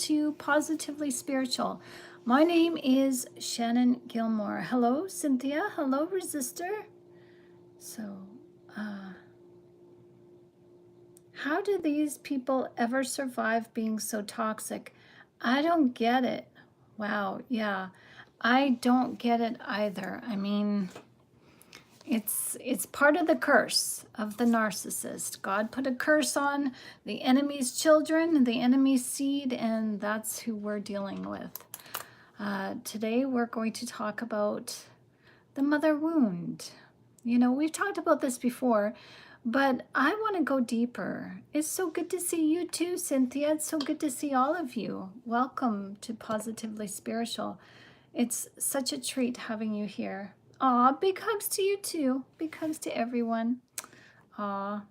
to Positively Spiritual. My name is Shannon Gilmore. Hello, Cynthia. Hello, Resistor. So, how do these people ever survive being so toxic? I don't get it. Wow, yeah. I don't get it either. I mean, it's part of the curse of the narcissist. God put a curse on the enemy's children, the enemy's seed, and that's who we're dealing with. Today we're going to talk about the mother wound. You know, we've talked about this before, but I want to go deeper. It's so good to see you too, Cynthia. It's so good to see all of you. Welcome to Positively Spiritual. It's such a treat having you here. Aw, big hugs to you too. Big hugs to everyone. Aw.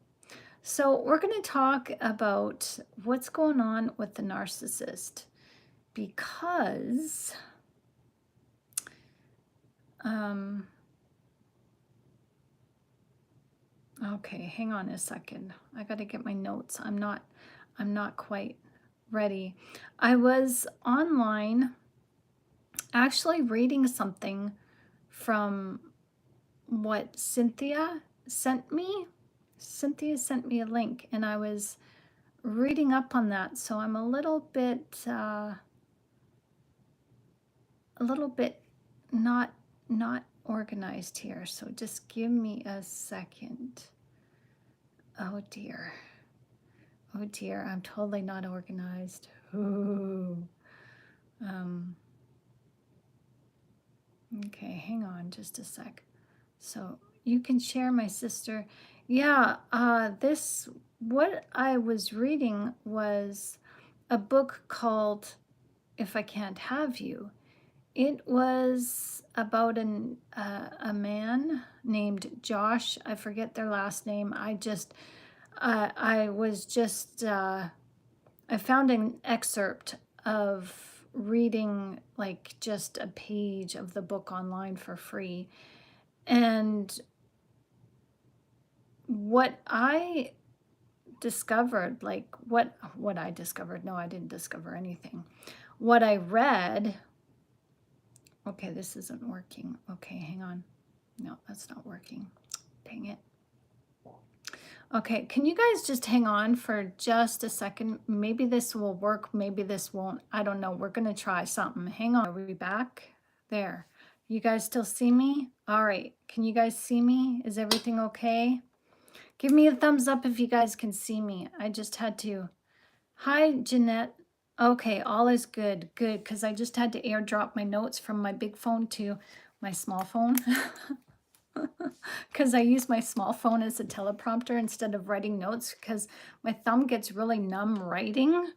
So we're going to talk about what's going on with the narcissist because okay, hang on a second. I got to get my notes. I'm not quite ready. I was online actually reading something from what Cynthia sent me. Cynthia sent me a link and I was reading up on that. So I'm a little bit not organized here. So just give me a second. Oh dear. Oh dear, I'm totally not organized. Ooh. Okay, hang on just a sec. So you can share, my sister. Yeah, what I was reading was a book called If I Can't Have You. It was about a man named Josh. I forget their last name. I found an excerpt of reading like just a page of the book online for free. And what I discovered, like what I discovered, no, I didn't discover anything. What I read, okay, this isn't working. Okay, hang on. No, that's not working. Dang it. Okay, can you guys just hang on for just a second? Maybe this will work, maybe this won't. I don't know. We're gonna try something. Hang on. Are we back? There. You guys still see me? All right. Can you guys see me? Is everything okay? Give me a thumbs up if you guys can see me. I just had to. Hi, Jeanette. Okay, all is good. Good, because I just had to airdrop my notes from my big phone to my small phone. Because I use my small phone as a teleprompter instead of writing notes because my thumb gets really numb writing.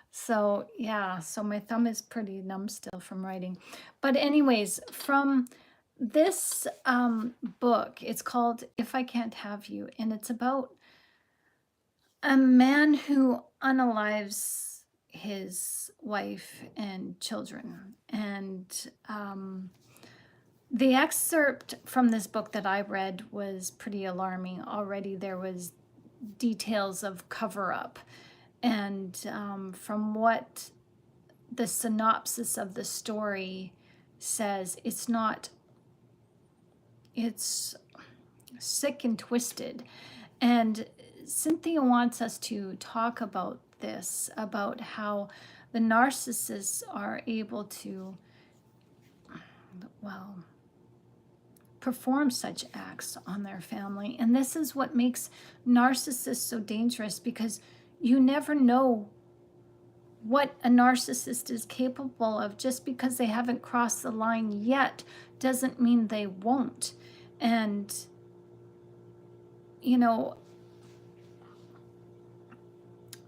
So yeah, so my thumb is pretty numb still from writing. But anyways, from this book, it's called If I Can't Have You, and it's about a man who unalives his wife and children. And the excerpt from this book that I read was pretty alarming. Already there was details of cover-up. And from what the synopsis of the story says, it's sick and twisted. And Cynthia wants us to talk about this, about how the narcissists are able to, well, perform such acts on their family. And this is what makes narcissists so dangerous, because you never know what a narcissist is capable of. Just because they haven't crossed the line yet doesn't mean they won't. And, you know,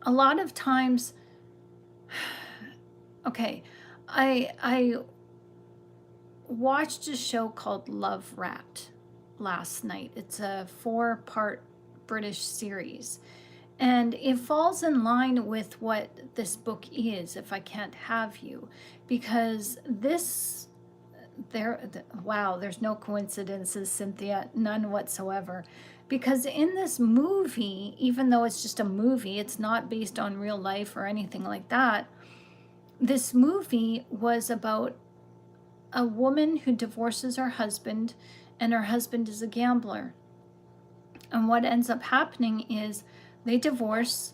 a lot of times, okay, I watched a show called Love Rat last night. It's a 4-part British series. And it falls in line with what this book is, If I Can't Have You, because wow, there's no coincidences, Cynthia, none whatsoever. Because in this movie, even though it's just a movie, it's not based on real life or anything like that, This movie was about a woman who divorces her husband, and her husband is a gambler. And what ends up happening is they divorce,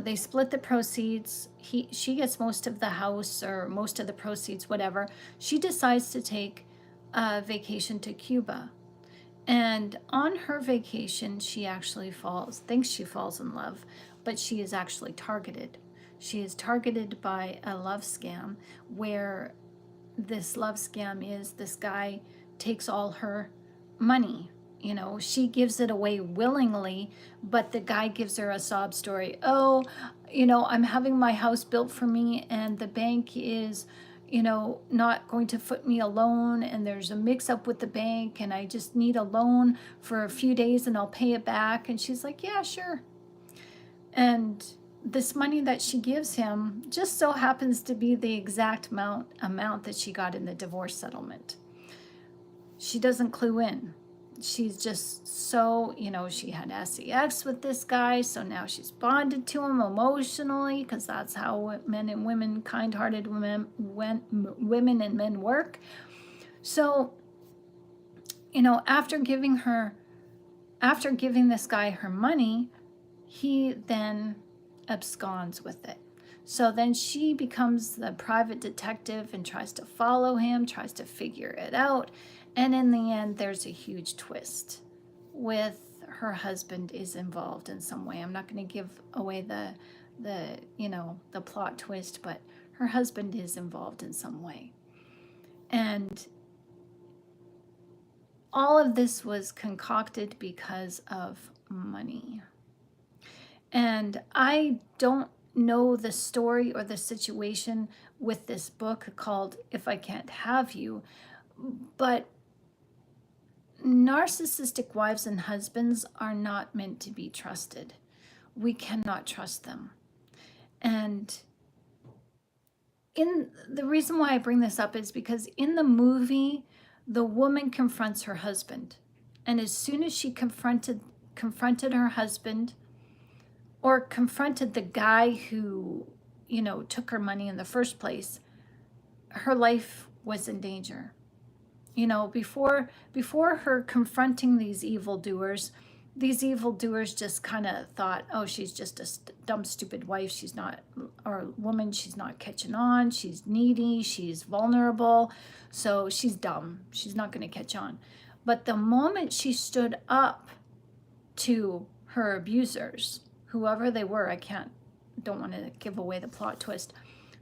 they split the proceeds. She gets most of the house or most of the proceeds, whatever. She decides to take a vacation to Cuba. And on her vacation, she actually thinks she falls in love, but she is actually targeted. She is targeted by a love scam where this love scam is this guy takes all her money. You know, she gives it away willingly, but the guy gives her a sob story. Oh, you know, I'm having my house built for me, and the bank is, you know, not going to foot me a loan, and there's a mix up with the bank, and I just need a loan for a few days and I'll pay it back. And she's like, yeah, sure. And this money that she gives him just so happens to be the exact amount that she got in the divorce settlement. She doesn't clue in. She's just so, you know, she had sex with this guy, so now she's bonded to him emotionally, because that's how men and women, kind-hearted women and men work. So, you know, after giving this guy her money, he then absconds with it. So then she becomes the private detective and tries to follow him, tries to figure it out. And in the end, there's a huge twist with her husband is involved in some way. I'm not going to give away the plot twist, but her husband is involved in some way. And all of this was concocted because of money. And I don't know the story or the situation with this book called If I Can't Have You, but narcissistic wives and husbands are not meant to be trusted. We cannot trust them. And the reason why I bring this up is because in the movie, the woman confronts her husband. And as soon as she confronted her husband, or confronted the guy who, you know, took her money in the first place, her life was in danger. You know, before her confronting these evildoers just kind of thought, oh, she's just a dumb, stupid wife. She's not, or woman, she's not catching on. She's needy. She's vulnerable. So she's dumb. She's not going to catch on. But the moment she stood up to her abusers, whoever they were, don't want to give away the plot twist.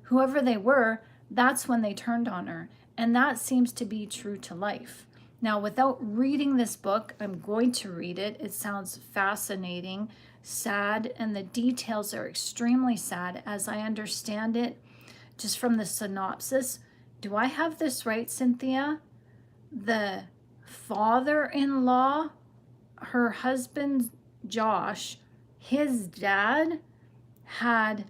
Whoever they were, that's when they turned on her. And that seems to be true to life. Now, without reading this book, I'm going to read it. It sounds fascinating, sad, and the details are extremely sad as I understand it, just from the synopsis. Do I have this right, Cynthia? The father-in-law, her husband, Josh, his dad had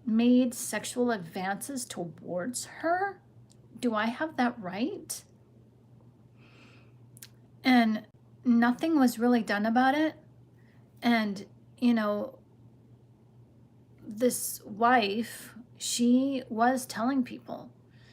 made sexual advances towards her? Do I have that right? And nothing was really done about it. And, you know, this wife, she was telling people.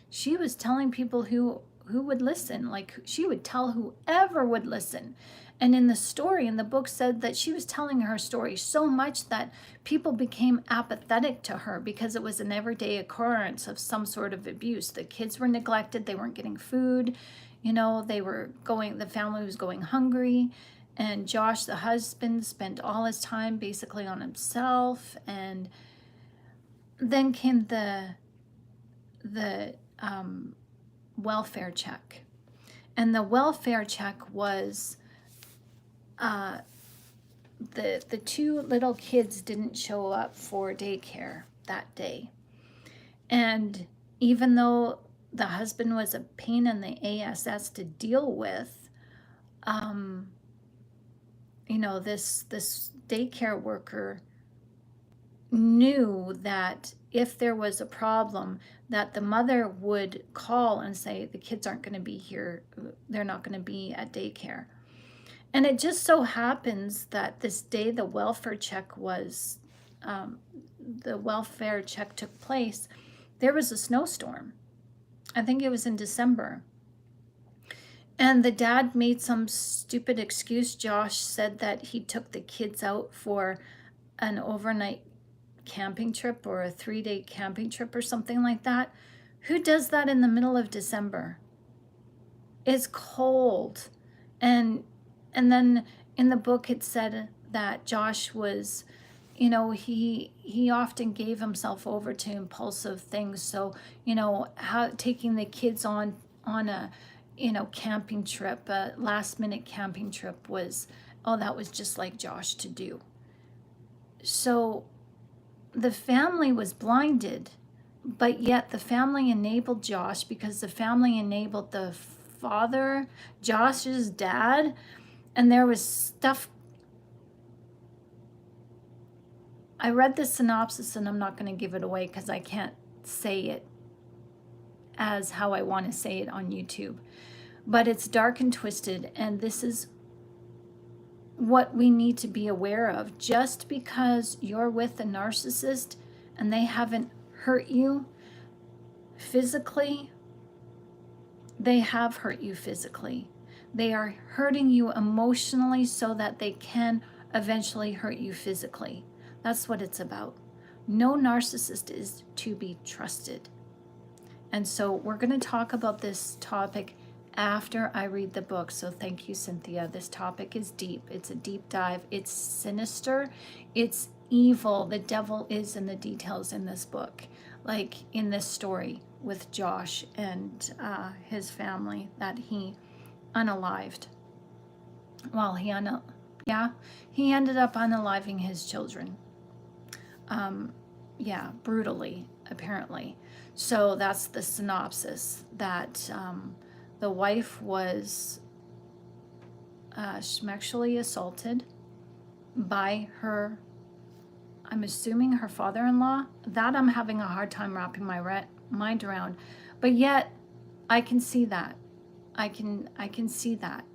She was telling people who would listen. Like, she would tell whoever would listen. And in the story, in the book, said that she was telling her story so much that people became apathetic to her because it was an everyday occurrence of some sort of abuse. The kids were neglected. They weren't getting food. You know, the family was going hungry. And Josh, the husband, spent all his time basically on himself. And then came the welfare check. And the welfare check was the two little kids didn't show up for daycare that day. And even though the husband was a pain in the ass to deal with, you know, this daycare worker knew that if there was a problem, that the mother would call and say, the kids aren't going to be here. They're not going to be at daycare. And it just so happens that this day the welfare check took place. there was a snowstorm. I think it was in December. And the dad made some stupid excuse. Josh said that he took the kids out for an overnight camping trip or a 3-day camping trip or something like that. Who does that in the middle of December? It's cold. And then in the book it said that Josh was, you know, he often gave himself over to impulsive things. So, you know, how taking the kids on a, you know, camping trip, a last minute camping trip was, oh, that was just like Josh to do. So the family was blinded, but yet the family enabled Josh because the family enabled the father, Josh's dad, and there was stuff. I read the synopsis and I'm not going to give it away because I can't say it as how I want to say it on YouTube. But it's dark and twisted, and this is what we need to be aware of. Just because you're with a narcissist and they haven't hurt you physically, they have hurt you physically. They are hurting you emotionally so that they can eventually hurt you physically. That's what it's about. No narcissist is to be trusted. And so we're going to talk about this topic after I read the book. So thank you, Cynthia. This topic is deep. It's a deep dive. It's sinister. It's evil. The devil is in the details in this book, like in this story with Josh and his family that he unalived. Well, he ended up unaliving his children. Brutally, apparently. So that's the synopsis, that the wife was sexually assaulted by her, I'm assuming her father-in-law. That I'm having a hard time wrapping my mind around. But yet, I can see that. I can see that.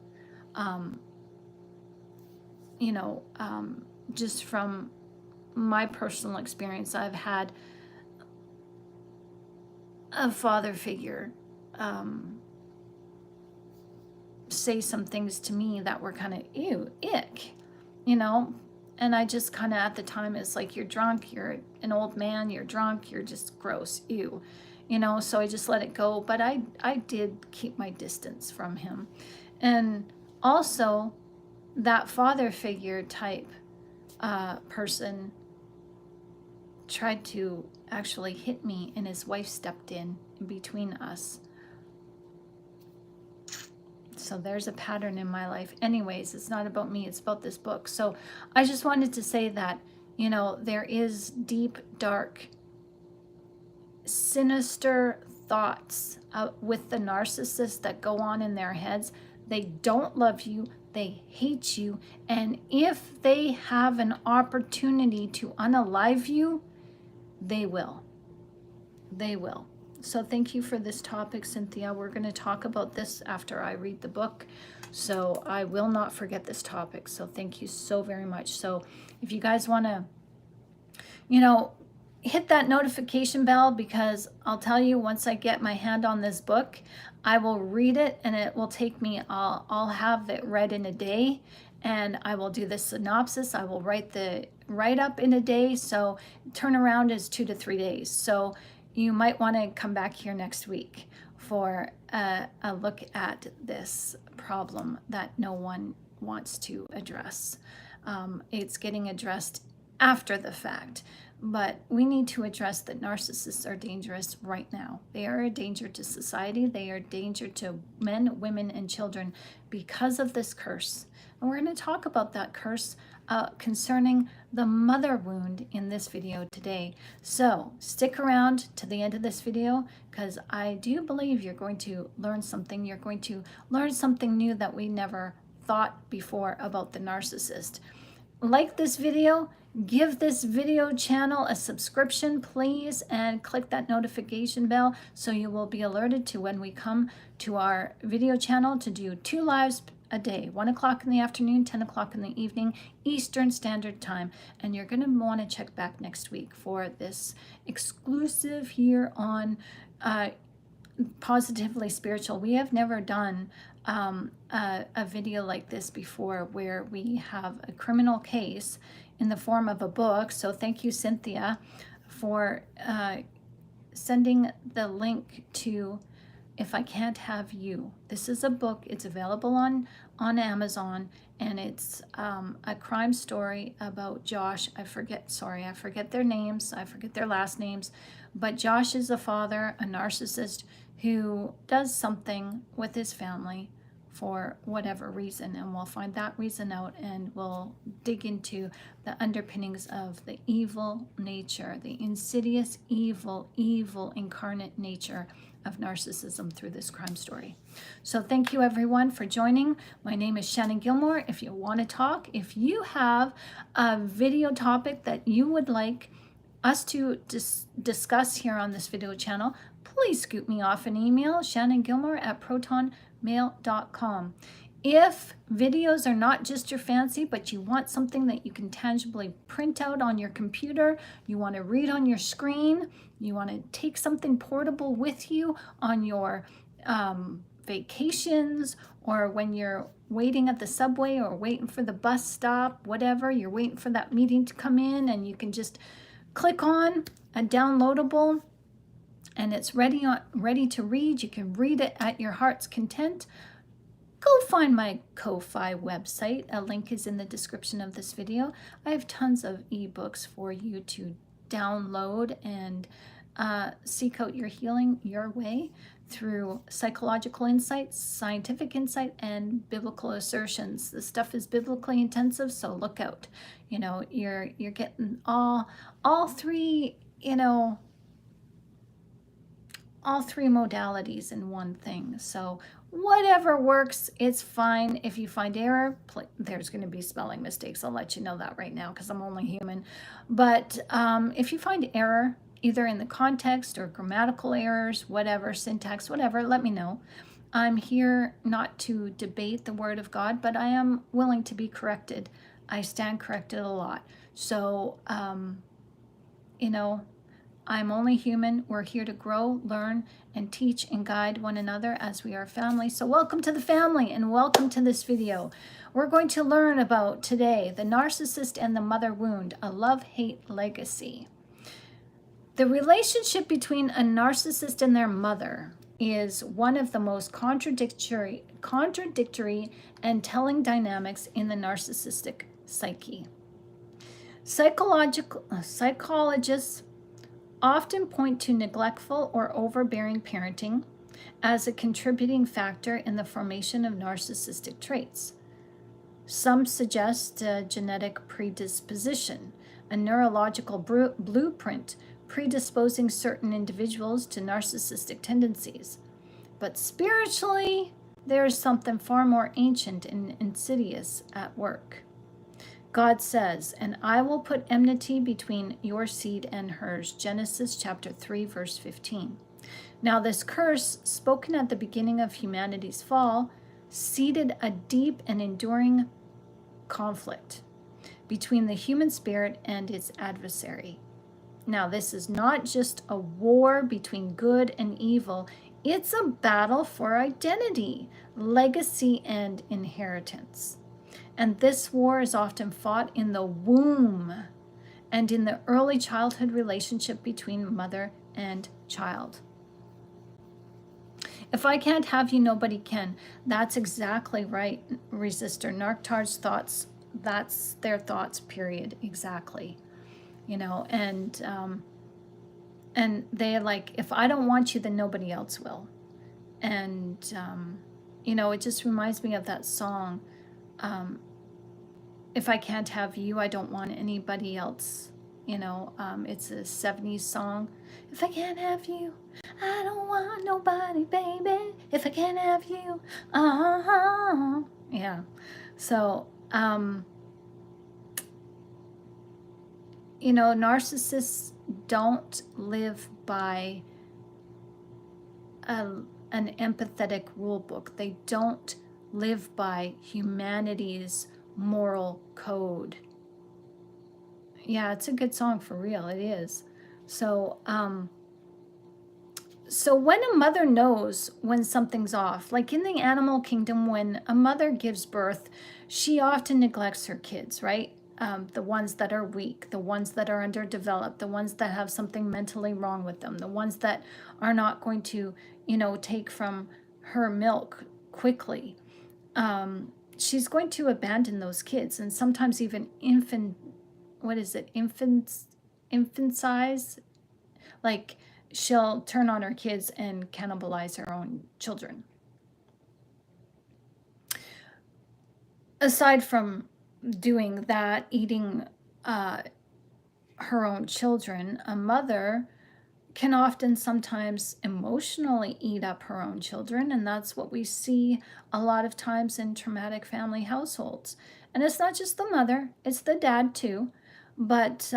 Just from my personal experience, I've had a father figure say some things to me that were kind of ew, ick, and I just kind of at the time, it's like, you're drunk, you're an old man, you're drunk, you're just gross, ew, so I just let it go. But I did keep my distance from him. And also that father figure type person tried to actually hit me, and his wife stepped in between us. So there's a pattern in my life. Anyways, it's not about me, it's about this book. So I just wanted to say that, there is deep, dark, sinister thoughts with the narcissists that go on in their heads. They don't love you, they hate you, and if they have an opportunity to unalive you, they will. They will. So thank you for this topic, Cynthia. We're going to talk about this after I read the book. So I will not forget this topic. So thank you so very much. So if you guys want to, hit that notification bell, because I'll tell you, once I get my hand on this book, I will read it, and it will take me, I'll have it read in a day, and I will do the synopsis. I will write the write-up in a day. So turnaround is 2 to 3 days. So you might want to come back here next week for a look at this problem that no one wants to address. It's getting addressed after the fact, but we need to address that narcissists are dangerous right now. They are a danger to society. They are a danger to men, women, and children because of this curse. And we're going to talk about that curse concerning the mother wound in this video today. So stick around to the end of this video, because I do believe you're going to learn something. You're going to learn something new that we never thought before about the narcissist. Like this video, give this video channel a subscription, please, and click that notification bell so you will be alerted to when we come to our video channel to do 2 lives a day, 1 o'clock in the afternoon, 10 o'clock in the evening, Eastern Standard Time. And you're going to want to check back next week for this exclusive here on Positively Spiritual. We have never done a video like this before where we have a criminal case in the form of a book. So thank you, Cynthia, for sending the link to If I Can't Have You. This is a book. It's available on Amazon, and it's a crime story about Josh. I forget their names. I forget their last names. But Josh is a father, a narcissist, who does something with his family for whatever reason, and we'll find that reason out, and we'll dig into the underpinnings of the evil nature, the insidious, evil incarnate nature of narcissism through this crime story. So thank you everyone for joining. My name is Shannon Gilmore. If you want to talk, if you have a video topic that you would like us to discuss here on this video channel, please scoop me off an email, shannongilmore@protonmail.com. If videos are not just your fancy, but you want something that you can tangibly print out on your computer, you want to read on your screen, you want to take something portable with you on your vacations, or when you're waiting at the subway or waiting for the bus stop, whatever, you're waiting for that meeting to come in, and you can just click on a downloadable and it's ready to read. You can read it at your heart's content. Go find my Ko-Fi website. A link is in the description of this video. I have tons of ebooks for you to download and seek out your healing your way through psychological insights, scientific insight, and biblical assertions. This stuff is biblically intensive, so look out. You know, you're getting all three, all three modalities in one thing. So whatever works, it's fine. If you find error, there's going to be spelling mistakes. I'll let you know that right now because I'm only human. But if you find error, either in the context or grammatical errors, whatever, syntax, whatever, let me know. I'm here not to debate the Word of God, but I am willing to be corrected. I stand corrected a lot. So, I'm only human. We're here to grow, learn, and teach and guide one another as we are family. So welcome to the family and welcome to this video. We're going to learn about today the narcissist and the mother wound, a love-hate legacy. The relationship between a narcissist and their mother is one of the most contradictory and telling dynamics in the narcissistic psyche. Psychologists often point to neglectful or overbearing parenting as a contributing factor in the formation of narcissistic traits. Some suggest a genetic predisposition, a neurological blueprint predisposing certain individuals to narcissistic tendencies. But spiritually, there is something far more ancient and insidious at work. God says, "And I will put enmity between your seed and hers," Genesis chapter 3, verse 15. Now, this curse, spoken at the beginning of humanity's fall, seeded a deep and enduring conflict between the human spirit and its adversary. Now, this is not just a war between good and evil. It's a battle for identity, legacy, and inheritance. And this war is often fought in the womb and in the early childhood relationship between mother and child. If I can't have you, nobody can. That's exactly right, Resistor. Narctar's thoughts, that's their thoughts, period. Exactly. And they're like, if I don't want you, then nobody else will. And, it just reminds me of that song, if I can't have you, I don't want anybody else. It's a 70s song. If I can't have you, I don't want nobody, baby. If I can't have you, yeah. So, narcissists don't live by an empathetic rule book. They don't live by humanity's moral code. Yeah, it's a good song for real. It is. So, so when a mother knows when something's off, like in the animal kingdom, when a mother gives birth, she often neglects her kids, right? The ones that are weak, the ones that are underdeveloped, the ones that have something mentally wrong with them, the ones that are not going to, take from her milk quickly. She's going to abandon those kids, and sometimes even infantize, like she'll turn on her kids and cannibalize her own children. Aside from doing that, eating her own children, a mother can often sometimes emotionally eat up her own children, and that's what we see a lot of times in traumatic family households. And it's not just the mother, it's the dad too. But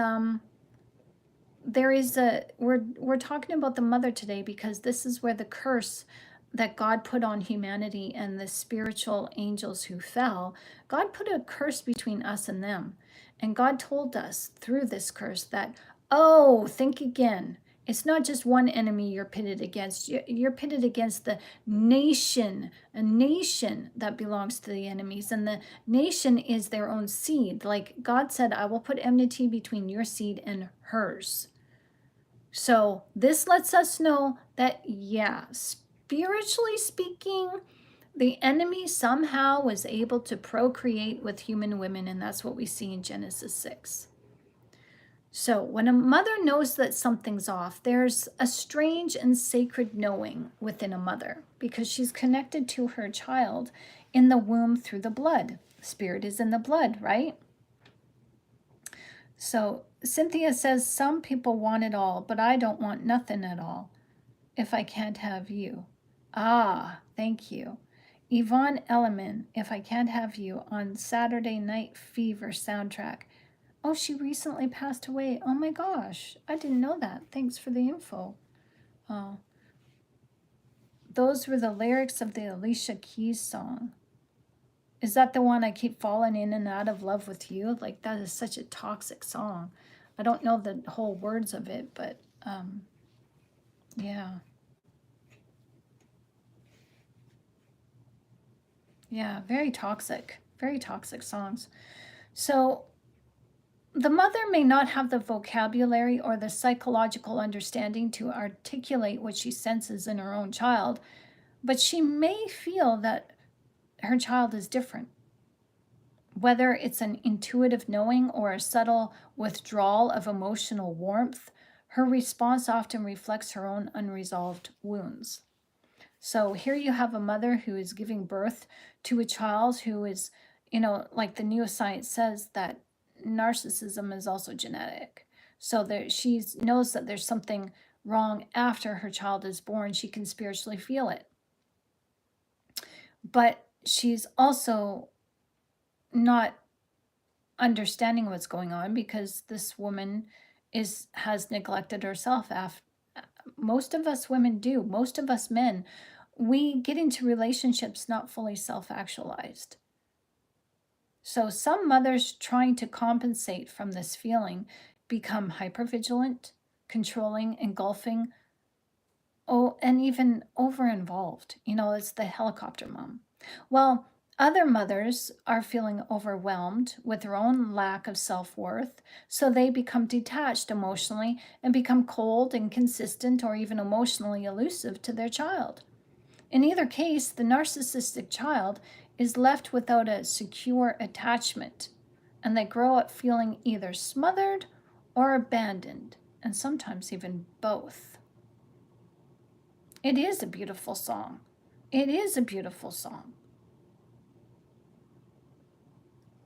we're talking about the mother today because this is where the curse that God put on humanity and the spiritual angels who fell, God put a curse between us and them. And God told us through this curse that, oh, think again. It's not just one enemy you're pitted against. You're pitted against the nation, a nation that belongs to the enemies. And the nation is their own seed. Like God said, I will put enmity between your seed and hers. So this lets us know that, yeah, spiritually speaking, the enemy somehow was able to procreate with human women, and that's what we see in Genesis 6. So when a mother knows that something's off, there's a strange and sacred knowing within a mother because she's connected to her child in the womb through the blood. Spirit is in the blood, right? So Cynthia says, some people want it all, but I don't want nothing at all if I can't have you. Ah, thank you. Yvonne Elliman, if I can't have you on Saturday Night Fever soundtrack. Oh, she recently passed away. Oh my gosh, I didn't know that. Thanks for the info. Those were the lyrics of the Alicia Keys song. Is that the one, I keep falling in and out of love with you? Like, that is such a toxic song. I don't know the whole words of it, but yeah. Yeah, very toxic songs. So the mother may not have the vocabulary or the psychological understanding to articulate what she senses in her own child, but she may feel that her child is different. Whether it's an intuitive knowing or a subtle withdrawal of emotional warmth, her response often reflects her own unresolved wounds. So here you have a mother who is giving birth to a child who is, like the neuroscience says that narcissism is also genetic. So she knows that there's something wrong after her child is born. She can spiritually feel it. But she's also not understanding what's going on because this woman has neglected herself. Most of us women do. Most of us men, we get into relationships not fully self-actualized. So some mothers trying to compensate from this feeling become hypervigilant, controlling, engulfing, and even over-involved. It's the helicopter mom. Well, other mothers are feeling overwhelmed with their own lack of self-worth, so they become detached emotionally and become cold, inconsistent, or even emotionally elusive to their child. In either case, the narcissistic child is left without a secure attachment, and they grow up feeling either smothered or abandoned, and sometimes even both. It is a beautiful song. It is a beautiful song.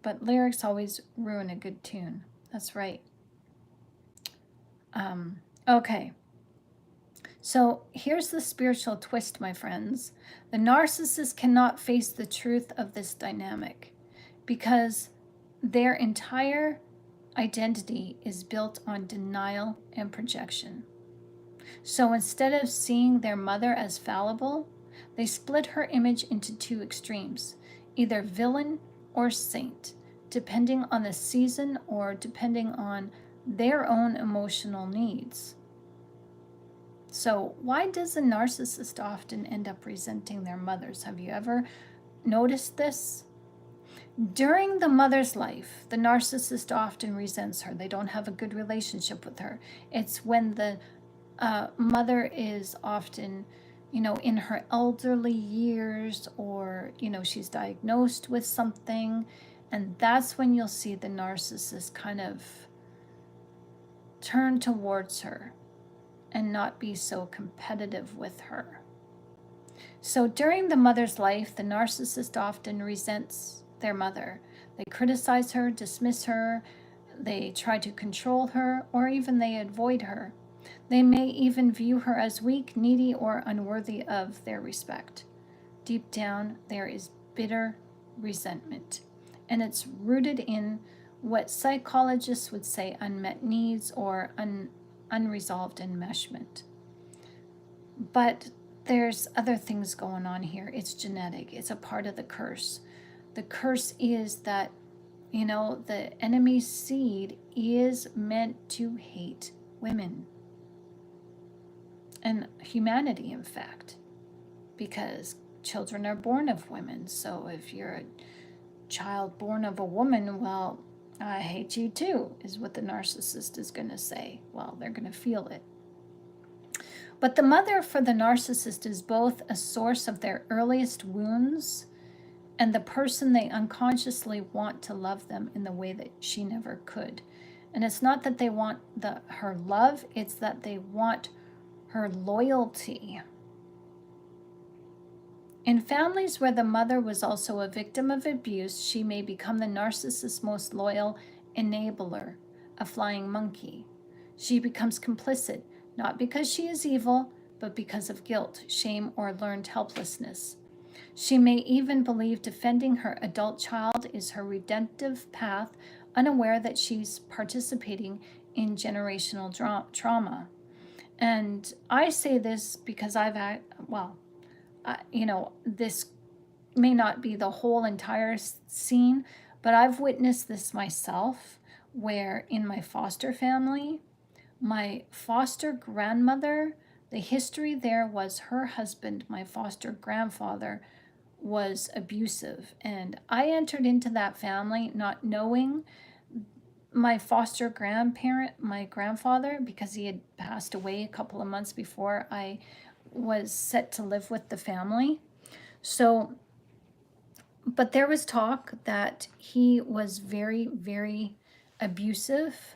But lyrics always ruin a good tune. That's right. Okay. So here's the spiritual twist, my friends. The narcissist cannot face the truth of this dynamic because their entire identity is built on denial and projection. So instead of seeing their mother as fallible, They split her image into two extremes, either villain or saint, depending on the season or depending on their own emotional needs. So, why does a narcissist often end up resenting their mothers? Have you ever noticed this? During the mother's life, the narcissist often resents her. They don't have a good relationship with her. It's when the mother is often, in her elderly years, or, she's diagnosed with something. And that's when you'll see the narcissist kind of turn towards her and not be so competitive with her. So during the mother's life, the narcissist often resents their mother. They criticize her, dismiss her, they try to control her, or even they avoid her. They may even view her as weak, needy, or unworthy of their respect. Deep down, there is bitter resentment, and it's rooted in what psychologists would say unmet needs or unresolved enmeshment. But there's other things going on here. It's genetic. It's a part of the curse. The curse is that, the enemy's seed is meant to hate women and humanity, in fact, because children are born of women. So if you're a child born of a woman, well, I hate you too, is what the narcissist is going to say. Well, they're going to feel it. But the mother for the narcissist is both a source of their earliest wounds and the person they unconsciously want to love them in the way that she never could. And it's not that they want her love, it's that they want her loyalty. In families where the mother was also a victim of abuse, she may become the narcissist's most loyal enabler, a flying monkey. She becomes complicit, not because she is evil, but because of guilt, shame, or learned helplessness. She may even believe defending her adult child is her redemptive path, unaware that she's participating in generational trauma. And I say this because this may not be the whole entire scene, but I've witnessed this myself, where in my foster family, my foster grandmother, the history there was her husband, my foster grandfather, was abusive. And I entered into that family not knowing my foster grandparent, my grandfather, because he had passed away a couple of months before I was set to live with the family. So, but there was talk that he was very, very abusive,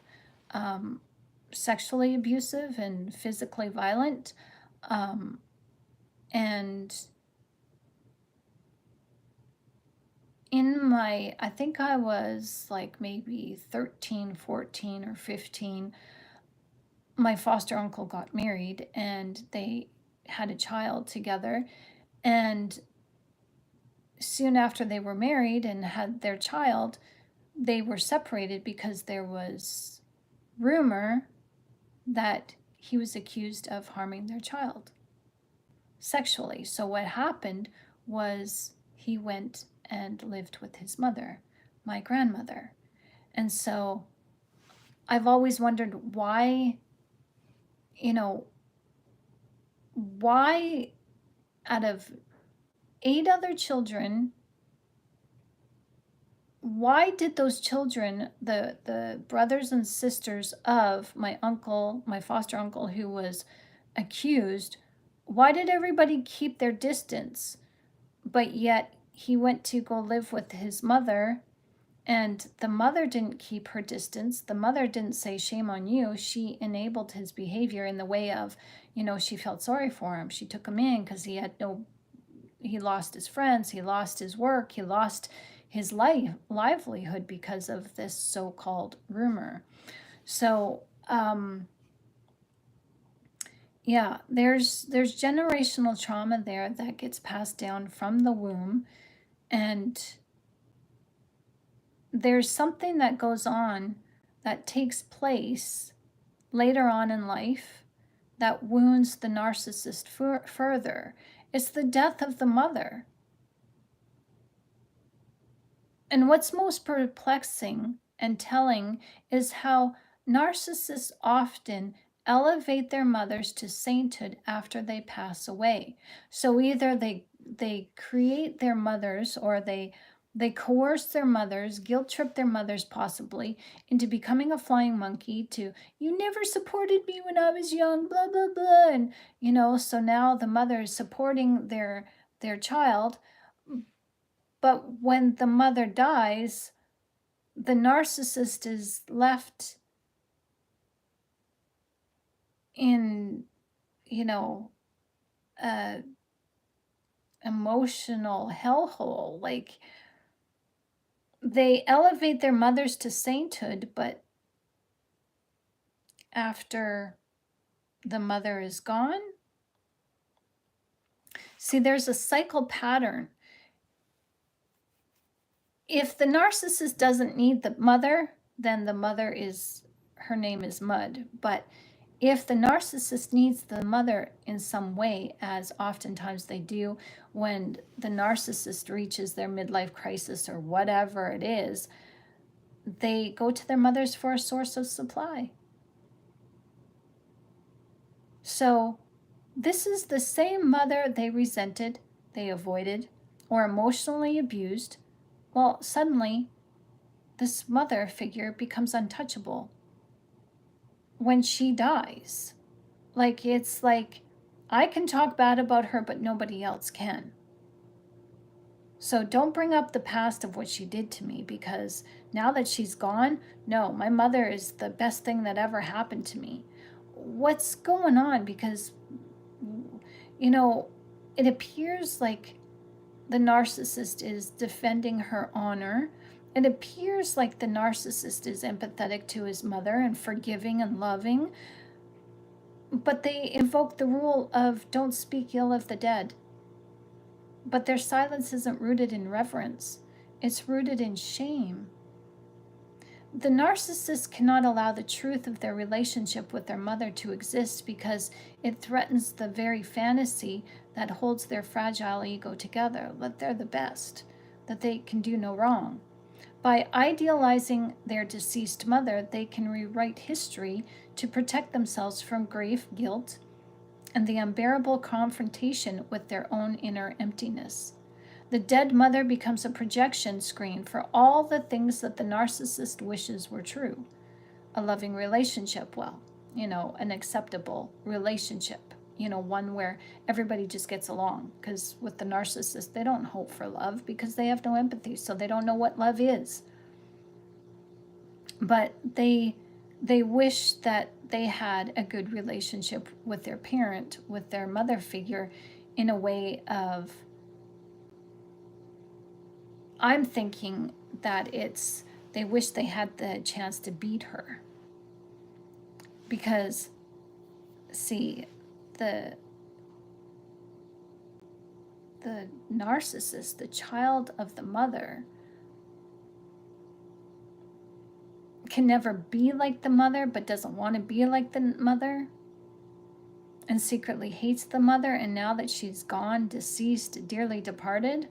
sexually abusive and physically violent. And I think I was like maybe 13, 14, or 15, my foster uncle got married and they had a child together. And soon after they were married and had their child, they were separated because there was rumor that he was accused of harming their child sexually. So what happened was he went and lived with his mother, my grandmother. And so I've always wondered why out of 8 other children, why did those children, the brothers and sisters of my uncle, my foster uncle who was accused, why did everybody keep their distance? But yet he went to go live with his mother, and the mother didn't keep her distance. The mother didn't say, shame on you. She enabled his behavior in the way of, she felt sorry for him. She took him in because he lost his friends, he lost his work, he lost his livelihood because of this so-called rumor. So, there's generational trauma there that gets passed down from the womb, and there's something that goes on that takes place later on in life that wounds the narcissist further. It's the death of the mother. And what's most perplexing and telling is how narcissists often elevate their mothers to sainthood after they pass away. So either they create their mothers, or they coerce their mothers, guilt trip their mothers possibly into becoming a flying monkey to, you never supported me when I was young, blah, blah, blah. And, so now the mother is supporting their child. But when the mother dies, the narcissist is left in, a emotional hellhole. Like, they elevate their mothers to sainthood, but after the mother is gone, see, there's a cycle pattern. If the narcissist doesn't need the mother, then the mother her name is mud. But if the narcissist needs the mother in some way, as oftentimes they do when the narcissist reaches their midlife crisis or whatever it is, they go to their mothers for a source of supply. So this is the same mother they resented, they avoided, or emotionally abused. Well, suddenly, this mother figure becomes untouchable when she dies. It's like, I can talk bad about her, but nobody else can. So don't bring up the past of what she did to me, because now that she's gone, no, my mother is the best thing that ever happened to me. What's going on? Because, it appears like the narcissist is defending her honor. It appears like the narcissist is empathetic to his mother and forgiving and loving. But they invoke the rule of don't speak ill of the dead. But their silence isn't rooted in reverence. It's rooted in shame. The narcissist cannot allow the truth of their relationship with their mother to exist because it threatens the very fantasy that holds their fragile ego together, that they're the best, that they can do no wrong. By idealizing their deceased mother, they can rewrite history to protect themselves from grave guilt and the unbearable confrontation with their own inner emptiness. The dead mother becomes a projection screen for all the things that the narcissist wishes were true. A loving relationship, an acceptable relationship, one where everybody just gets along. Because with the narcissist, they don't hope for love because they have no empathy, so they don't know what love is. But they wish that they had a good relationship with their parent, with their mother figure, in a way of, I'm thinking that they wish they had the chance to beat her. Because, see, the narcissist, the child of the mother, can never be like the mother, but doesn't want to be like the mother, and secretly hates the mother. And now that she's gone, deceased, dearly departed,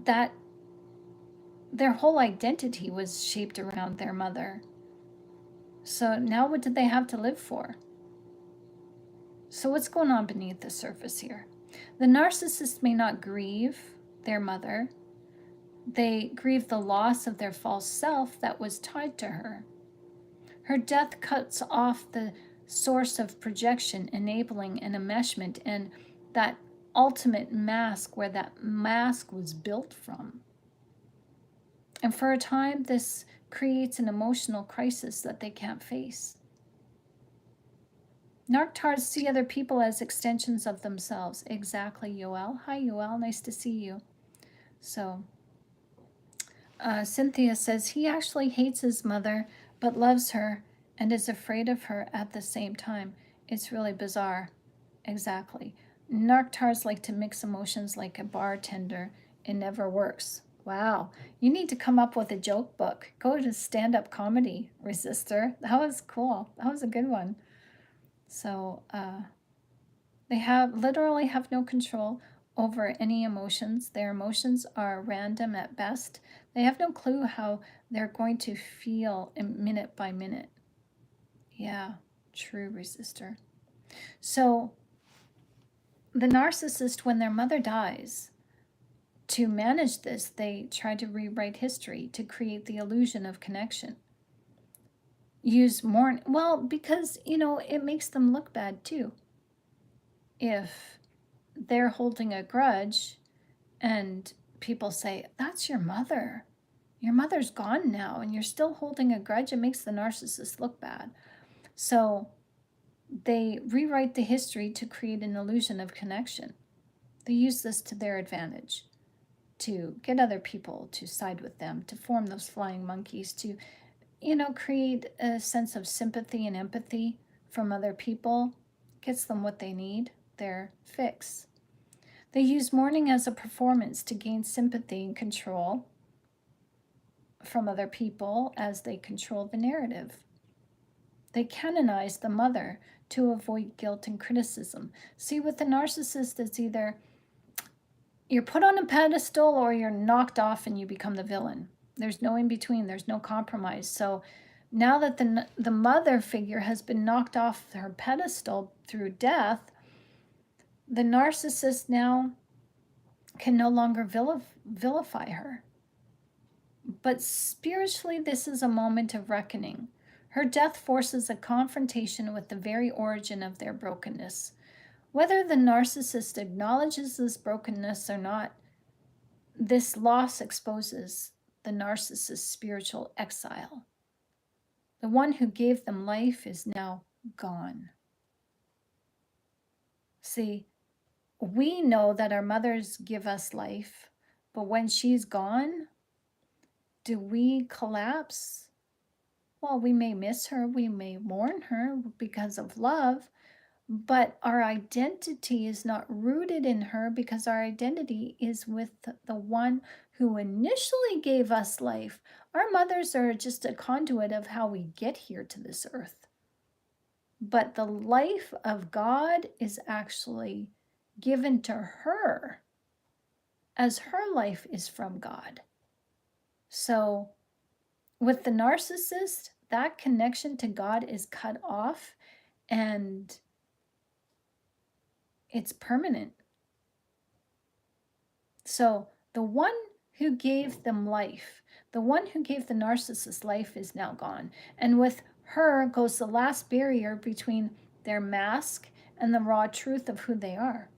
that their whole identity was shaped around their mother. So now what did they have to live for? So what's going on beneath the surface here? The narcissist may not grieve their mother. They grieve the loss of their false self that was tied to her. Her death cuts off the source of projection, enabling an enmeshment and that ultimate mask where that mask was built from. And for a time, this creates an emotional crisis that they can't face. Narcs see other people as extensions of themselves. Exactly, Yoel. Hi, Yoel. Nice to see you. So, Cynthia says he actually hates his mother, but loves her and is afraid of her at the same time. It's really bizarre. Exactly. Narcs like to mix emotions like a bartender. It never works. Wow. You need to come up with a joke book. Go to stand-up comedy, Resistor. That was cool. That was a good one. So they have literally have no control over any emotions. Their emotions are random at best. They have no clue how they're going to feel minute by minute. Yeah, true, resistor. So the narcissist, when their mother dies, to manage this, they try to rewrite history to create the illusion of connection. Use more, well, because, it makes them look bad too. If they're holding a grudge and people say, that's your mother. Your mother's gone now and you're still holding a grudge, it makes the narcissist look bad. So they rewrite the history to create an illusion of connection. They use this to their advantage, to get other people to side with them, to form those flying monkeys, to, create a sense of sympathy and empathy from other people, gets them what they need, their fix. They use mourning as a performance to gain sympathy and control from other people as they control the narrative. They canonize the mother to avoid guilt and criticism. See, with the narcissist, it's either you're put on a pedestal or you're knocked off and you become the villain. There's no in between, there's no compromise. So now that the mother figure has been knocked off her pedestal through death, the narcissist now can no longer vilify her. But spiritually, this is a moment of reckoning. Her death forces a confrontation with the very origin of their brokenness. Whether the narcissist acknowledges this brokenness or not, this loss exposes the narcissist's spiritual exile. The one who gave them life is now gone. See, we know that our mothers give us life, but when she's gone, do we collapse? Well, we may miss her, we may mourn her because of love, but our identity is not rooted in her because our identity is with the one who initially gave us life. Our mothers are just a conduit of how we get here to this earth. But the life of God is actually given to her as her life is from God. So with the narcissist, that connection to God is cut off and it's permanent. So the one who gave them life, the one who gave the narcissist life is now gone. And with her goes the last barrier between their mask and the raw truth of who they are.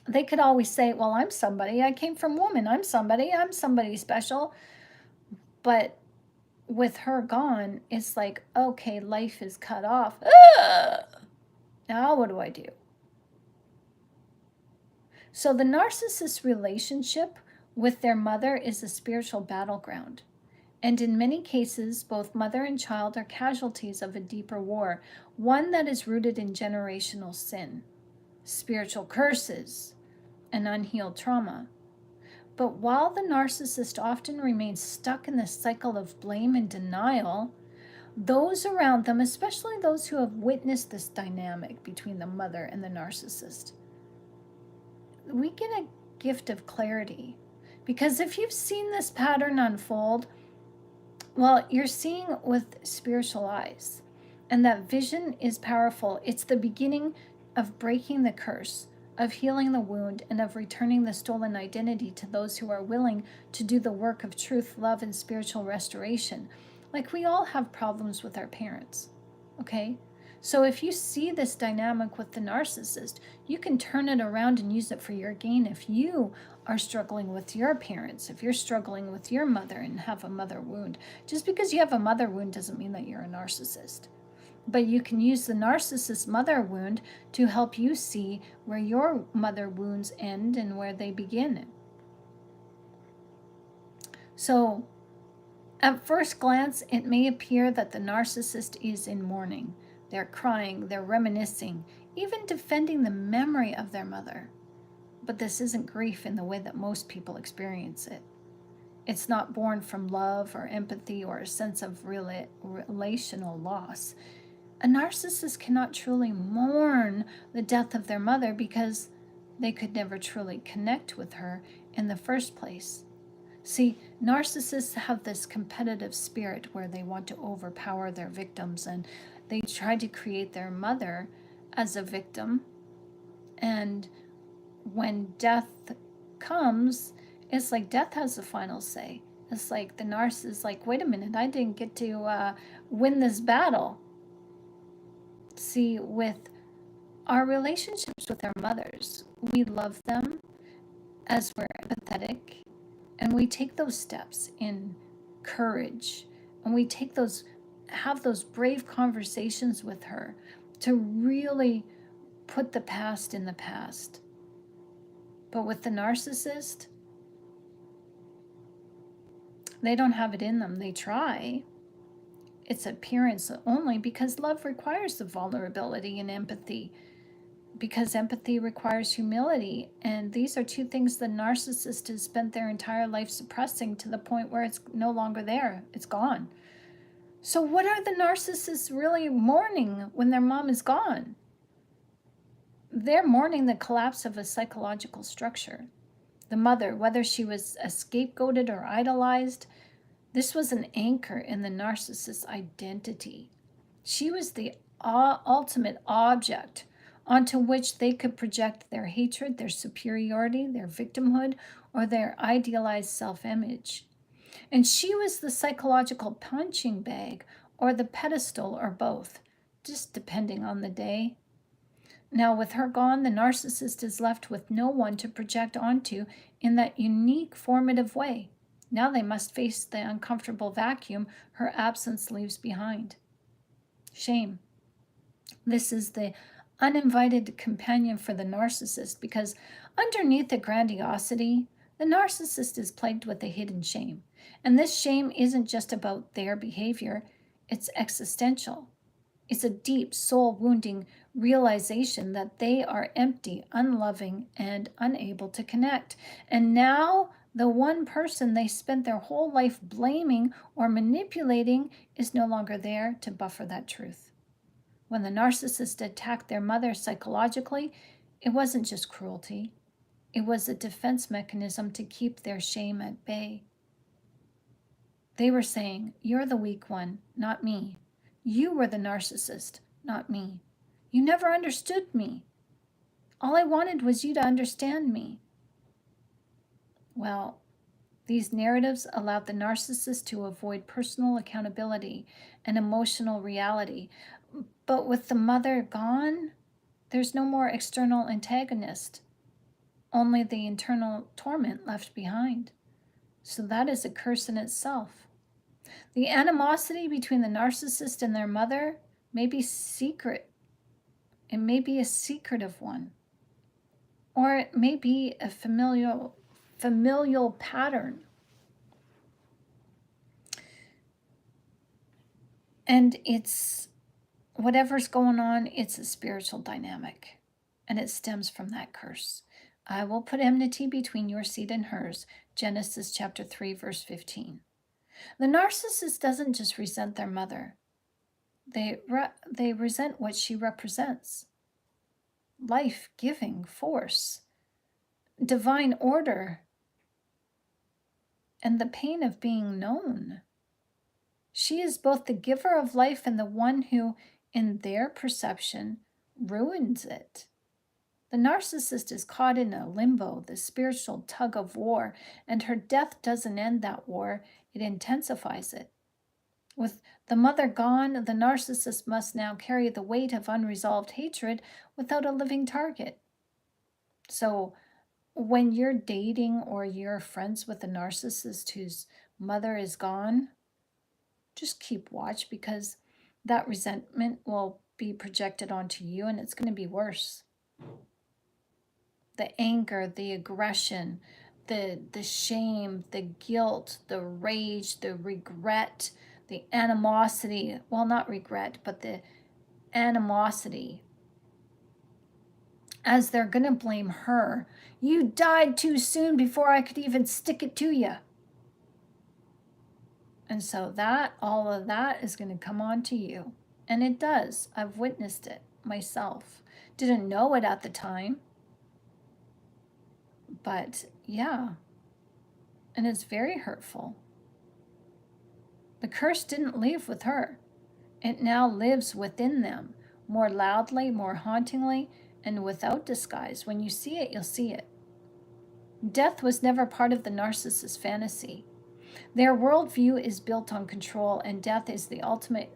They could always say, well, I'm somebody, I came from woman, I'm somebody special. But with her gone, it's like, okay, life is cut off. Now what do I do? So the narcissist relationship with their mother is a spiritual battleground. And in many cases, both mother and child are casualties of a deeper war, one that is rooted in generational sin, spiritual curses, and unhealed trauma. But while the narcissist often remains stuck in this cycle of blame and denial, those around them, especially those who have witnessed this dynamic between the mother and the narcissist, we get a gift of clarity. Because if you've seen this pattern unfold, well, you're seeing with spiritual eyes. And that vision is powerful. It's the beginning of breaking the curse, of healing the wound, and of returning the stolen identity to those who are willing to do the work of truth, love, and spiritual restoration. Like, we all have problems with our parents, okay? So if you see this dynamic with the narcissist, you can turn it around and use it for your gain. If you are struggling with your parents, if you're struggling with your mother and have a mother wound, just because you have a mother wound doesn't mean that you're a narcissist. But you can use the narcissist mother wound to help you see where your mother wounds end and where they begin. So at first glance, it may appear that the narcissist is in mourning. They're crying, they're reminiscing, even defending the memory of their mother. But this isn't grief in the way that most people experience it. It's not born from love or empathy or a sense of relational loss. A narcissist cannot truly mourn the death of their mother because they could never truly connect with her in the first place. See, narcissists have this competitive spirit where they want to overpower their victims, and they try to create their mother as a victim. And when death comes, it's like death has the final say. It's like the narcissist is like, wait a minute, I didn't get to win this battle. See, with our relationships with our mothers, we love them as we're empathetic, and we take those steps in courage, and we have those brave conversations with her to really put the past in the past. But with the narcissist, they don't have it in them. They try. It's appearance only, because love requires the vulnerability and empathy, because empathy requires humility. And these are two things the narcissist has spent their entire life suppressing to the point where it's no longer there. It's gone. So what are the narcissists really mourning when their mom is gone? They're mourning the collapse of a psychological structure. The mother, whether she was scapegoated or idolized, this was an anchor in the narcissist's identity. She was the ultimate object onto which they could project their hatred, their superiority, their victimhood, or their idealized self-image. And she was the psychological punching bag, or the pedestal, or both, just depending on the day. Now, with her gone, the narcissist is left with no one to project onto in that unique, formative way. Now they must face the uncomfortable vacuum her absence leaves behind. Shame. This is the uninvited companion for the narcissist, because underneath the grandiosity, the narcissist is plagued with a hidden shame. And this shame isn't just about their behavior, it's existential. It's a deep, soul-wounding realization that they are empty, unloving, and unable to connect. And now the one person they spent their whole life blaming or manipulating is no longer there to buffer that truth. When the narcissist attacked their mother psychologically, it wasn't just cruelty. It was a defense mechanism to keep their shame at bay. They were saying, "You're the weak one, not me. You were the narcissist, not me. You never understood me. All I wanted was you to understand me." Well, these narratives allowed the narcissist to avoid personal accountability and emotional reality. But with the mother gone, there's no more external antagonist, only the internal torment left behind. So that is a curse in itself. The animosity between the narcissist and their mother may be secret. It may be a secretive one. Or it may be a familial pattern. And it's whatever's going on, it's a spiritual dynamic. And it stems from that curse. "I will put enmity between your seed and hers," Genesis chapter 3, verse 15. The narcissist doesn't just resent their mother. They resent what she represents. Life-giving force, divine order, and the pain of being known. She is both the giver of life and the one who, in their perception, ruins it. The narcissist is caught in a limbo, the spiritual tug of war, and her death doesn't end that war, it intensifies it. With the mother gone, the narcissist must now carry the weight of unresolved hatred without a living target. So when you're dating or you're friends with a narcissist whose mother is gone, just keep watch, because that resentment will be projected onto you, and it's going to be worse. The anger, the aggression, the shame, the guilt, the rage, the regret, the animosity, well, not regret, but the animosity, as they're going to blame her. "You died too soon before I could even stick it to you." And so all of that is going to come on to you. And it does. I've witnessed it myself. Didn't know it at the time, but yeah, and it's very hurtful. The curse didn't leave with her. It now lives within them, more loudly, more hauntingly, and without disguise. When you see it, you'll see it. Death was never part of the narcissist fantasy. Their worldview is built on control, and death is the ultimate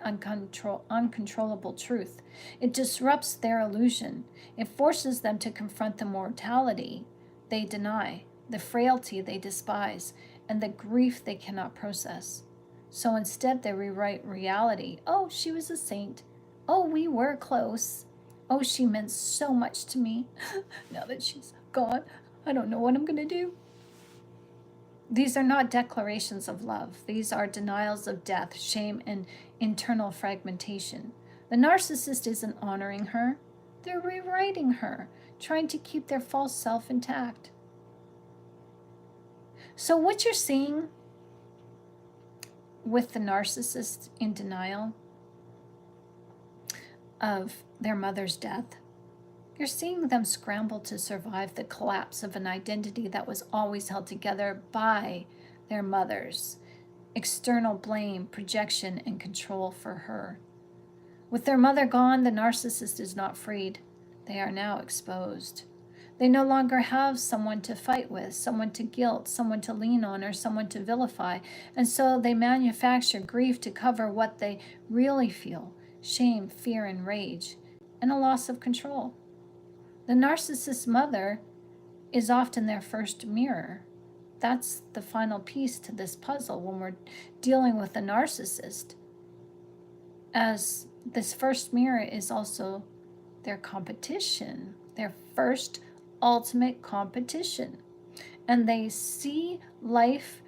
uncontrollable truth. It disrupts their illusion. It forces them to confront the mortality they deny, the frailty they despise, and the grief they cannot process. So instead, they rewrite reality. Oh, she was a saint. Oh, we were close. Oh, she meant so much to me. Now that she's gone, I don't know what I'm going to do. These are not declarations of love. These are denials of death, shame, and internal fragmentation. The narcissist isn't honoring her. They're rewriting her, trying to keep their false self intact. So what you're seeing with the narcissist in denial of their mother's death, you're seeing them scramble to survive the collapse of an identity that was always held together by their mothers. External blame, projection, and control for her. With their mother gone, the narcissist is not freed. They are now exposed. They no longer have someone to fight with, someone to guilt, someone to lean on, or someone to vilify. And so they manufacture grief to cover what they really feel: shame, fear, and rage, and a loss of control. The narcissist's mother is often their first mirror. That's the final piece to this puzzle when we're dealing with a narcissist, as this first mirror is also their competition, their first ultimate competition. And they see life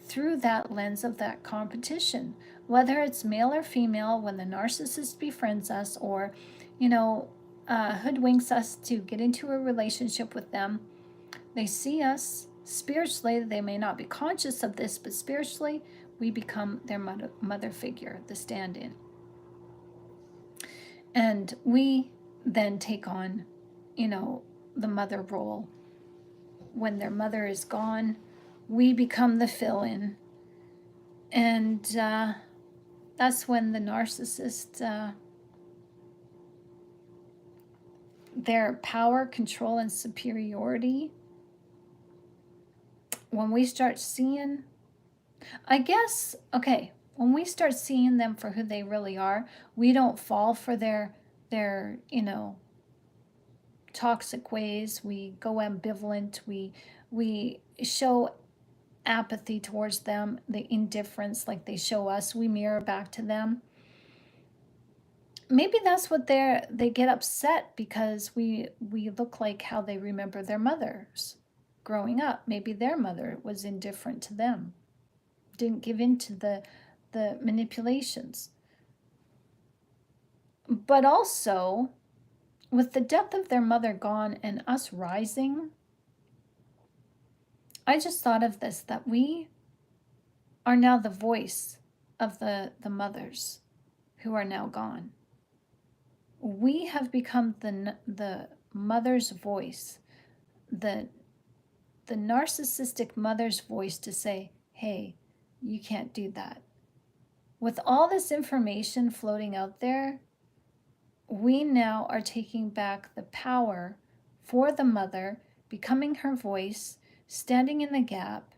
through that lens of that competition, whether it's male or female. When the narcissist befriends us or, hoodwinks us to get into a relationship with them, they see us spiritually. They may not be conscious of this, but spiritually, we become their mother figure, the stand-in. And we then take on, the mother role. When their mother is gone, we become the fill-in. And that's when the narcissist, their power, control, and superiority, when we start seeing, when we start seeing them for who they really are, we don't fall for their toxic ways. We go ambivalent. We show apathy towards them, the indifference like they show us, we mirror back to them. Maybe that's what they get upset, because we look like how they remember their mothers growing up. Maybe their mother was indifferent to them, didn't give in to the manipulations. But also, with the death of their mother gone and us rising, I just thought of this, that we are now the voice of the mothers who are now gone. We have become the mother's voice, the narcissistic mother's voice, to say, hey, you can't do that. With all this information floating out there, we now are taking back the power for the mother, becoming her voice, standing in the gap,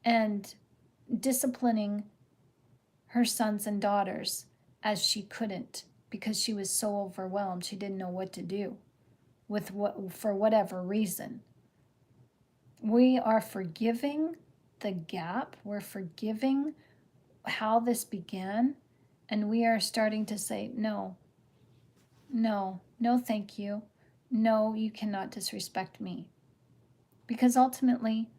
and disciplining her sons and daughters as she couldn't, because she was so overwhelmed. She didn't know what to do for whatever reason. We are forgiving the gap. We're forgiving how this began, and we are starting to say, no, thank you. No, you cannot disrespect me. Because ultimately,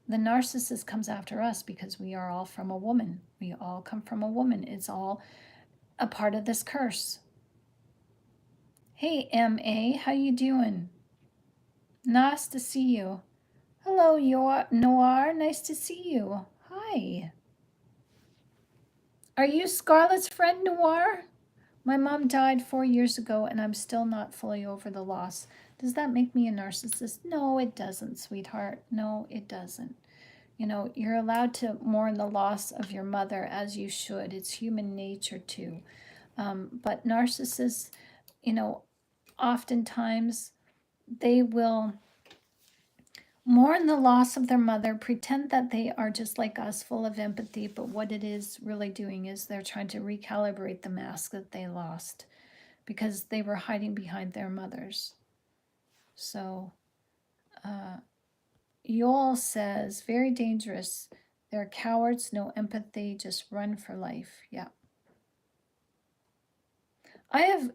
the narcissist comes after us because we are all from a woman. We all come from a woman. It's all a part of this curse. Hey, M.A., how you doing? Nice to see you. Hello, Noir. Nice to see you. Hi. Are you Scarlett's friend, Noir? My mom died 4 years ago and I'm still not fully over the loss. Does that make me a narcissist? No, it doesn't, sweetheart. No, it doesn't. You know, you're allowed to mourn the loss of your mother as you should. It's human nature too. But narcissists, you know, oftentimes they will mourn the loss of their mother, pretend that they are just like us, full of empathy, but what it is really doing is they're trying to recalibrate the mask that they lost because they were hiding behind their mothers. So, Yol says, very dangerous. They're cowards, no empathy, just run for life. Yeah.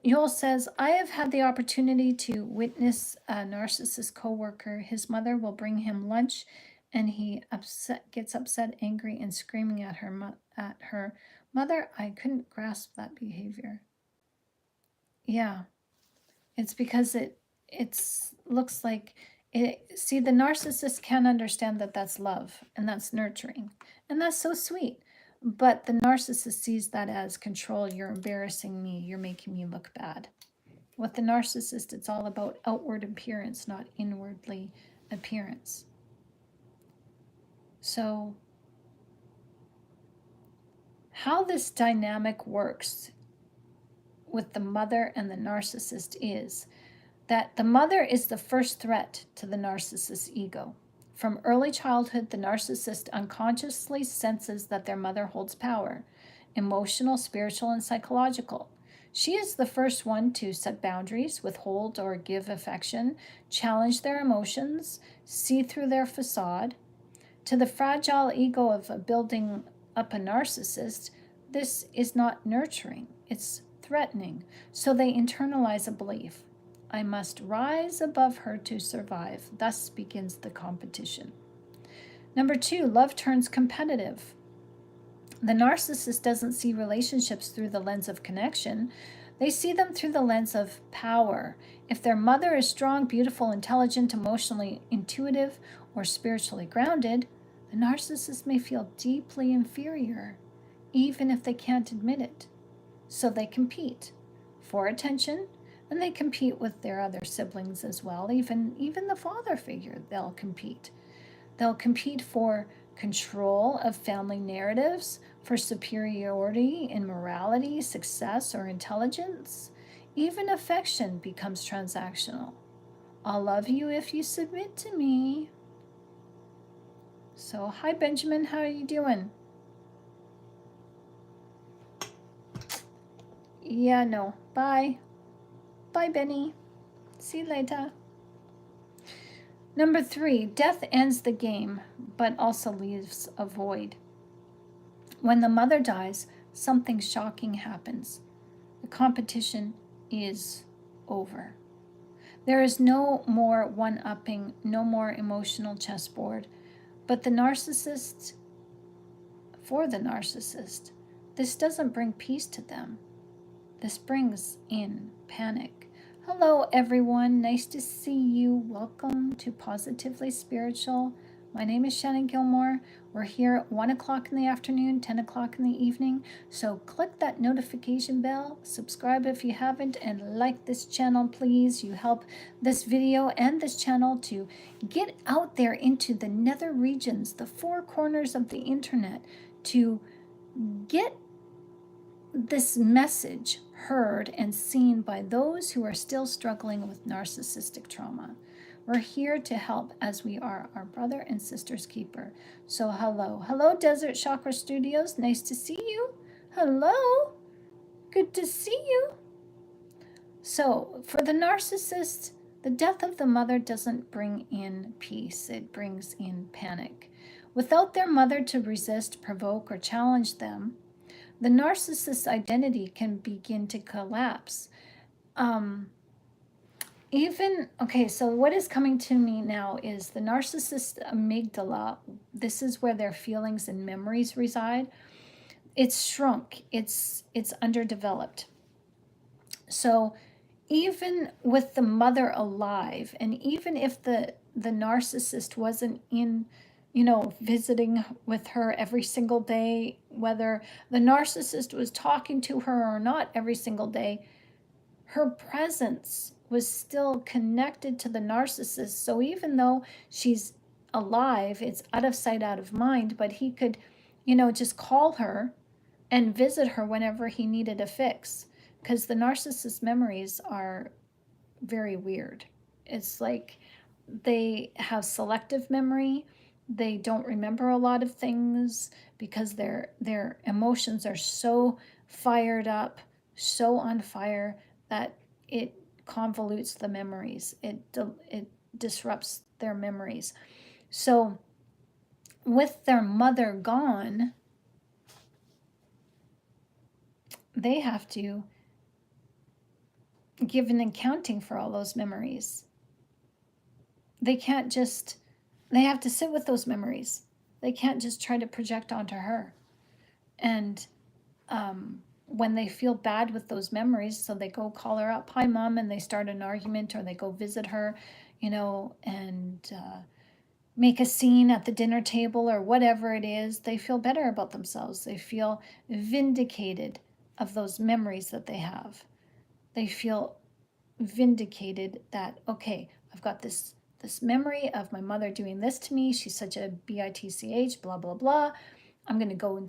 Yol says, I have had the opportunity to witness a narcissist coworker. His mother will bring him lunch and he gets upset, angry, and screaming at her mother. I couldn't grasp that behavior. Yeah. It's because it's looks like it. See, the narcissist can't understand that that's love and that's nurturing, and that's so sweet. But the narcissist sees that as control. You're embarrassing me. You're making me look bad. With the narcissist, it's all about outward appearance, not inwardly appearance. So, how this dynamic works with the mother and the narcissist is that the mother is the first threat to the narcissist's ego. From early childhood, the narcissist unconsciously senses that their mother holds power, emotional, spiritual, and psychological. She is the first one to set boundaries, withhold or give affection, challenge their emotions, see through their facade. To the fragile ego of building up a narcissist, this is not nurturing, it's threatening. So they internalize a belief: I must rise above her to survive. Thus begins the competition. Number 2, love turns competitive. The narcissist doesn't see relationships through the lens of connection. They see them through the lens of power. If their mother is strong, beautiful, intelligent, emotionally intuitive, or spiritually grounded, the narcissist may feel deeply inferior, even if they can't admit it. So they compete for attention, and they compete with their other siblings as well. Even the father figure, they'll compete. They'll compete for control of family narratives, for superiority in morality, success, or intelligence. Even affection becomes transactional. I'll love you if you submit to me. So, hi Benjamin, how are you doing? Yeah, no. Bye. Bye, Benny. See you later. Number 3, death ends the game, but also leaves a void. When the mother dies, something shocking happens. The competition is over. There is no more one-upping, no more emotional chessboard. But for the narcissist, this doesn't bring peace to them. This brings in panic. Hello, everyone. Nice to see you. Welcome to Positively Spiritual. My name is Shannon Gilmore. We're here at 1 o'clock in the afternoon, 10 o'clock in the evening. So click that notification bell, subscribe if you haven't, and like this channel, please. You help this video and this channel to get out there into the nether regions, the 4 corners of the internet, to get this message heard and seen by those who are still struggling with narcissistic trauma. We're here to help as we are our brother and sister's keeper. So hello Desert Chakra Studios, nice to see you. Hello, good to see you. So for the narcissist, the death of the mother doesn't bring in peace, it brings in panic. Without their mother to resist, provoke, or challenge them, the narcissist's identity can begin to collapse. So what is coming to me now is the narcissist amygdala. This is where their feelings and memories reside. It's shrunk. It's underdeveloped. So even with the mother alive, and even if the narcissist wasn't in, visiting with her every single day, whether the narcissist was talking to her or not every single day, her presence was still connected to the narcissist. So even though she's alive, it's out of sight, out of mind, but he could, just call her and visit her whenever he needed a fix. Because the narcissist memories are very weird. It's like they have selective memory. They don't remember a lot of things because their emotions are so fired up, so on fire, that it convolutes the memories. It disrupts their memories. So with their mother gone, they have to give an accounting for all those memories. They can't just, they have to sit with those memories. They can't just try to project onto her. And when they feel bad with those memories, so they go call her up, hi mom, and they start an argument, or they go visit her, and make a scene at the dinner table or whatever it is, they feel better about themselves. They feel vindicated of those memories that they have. They feel vindicated that, okay, I've got this memory of my mother doing this to me. She's such a bitch, blah, blah, blah. I'm going to go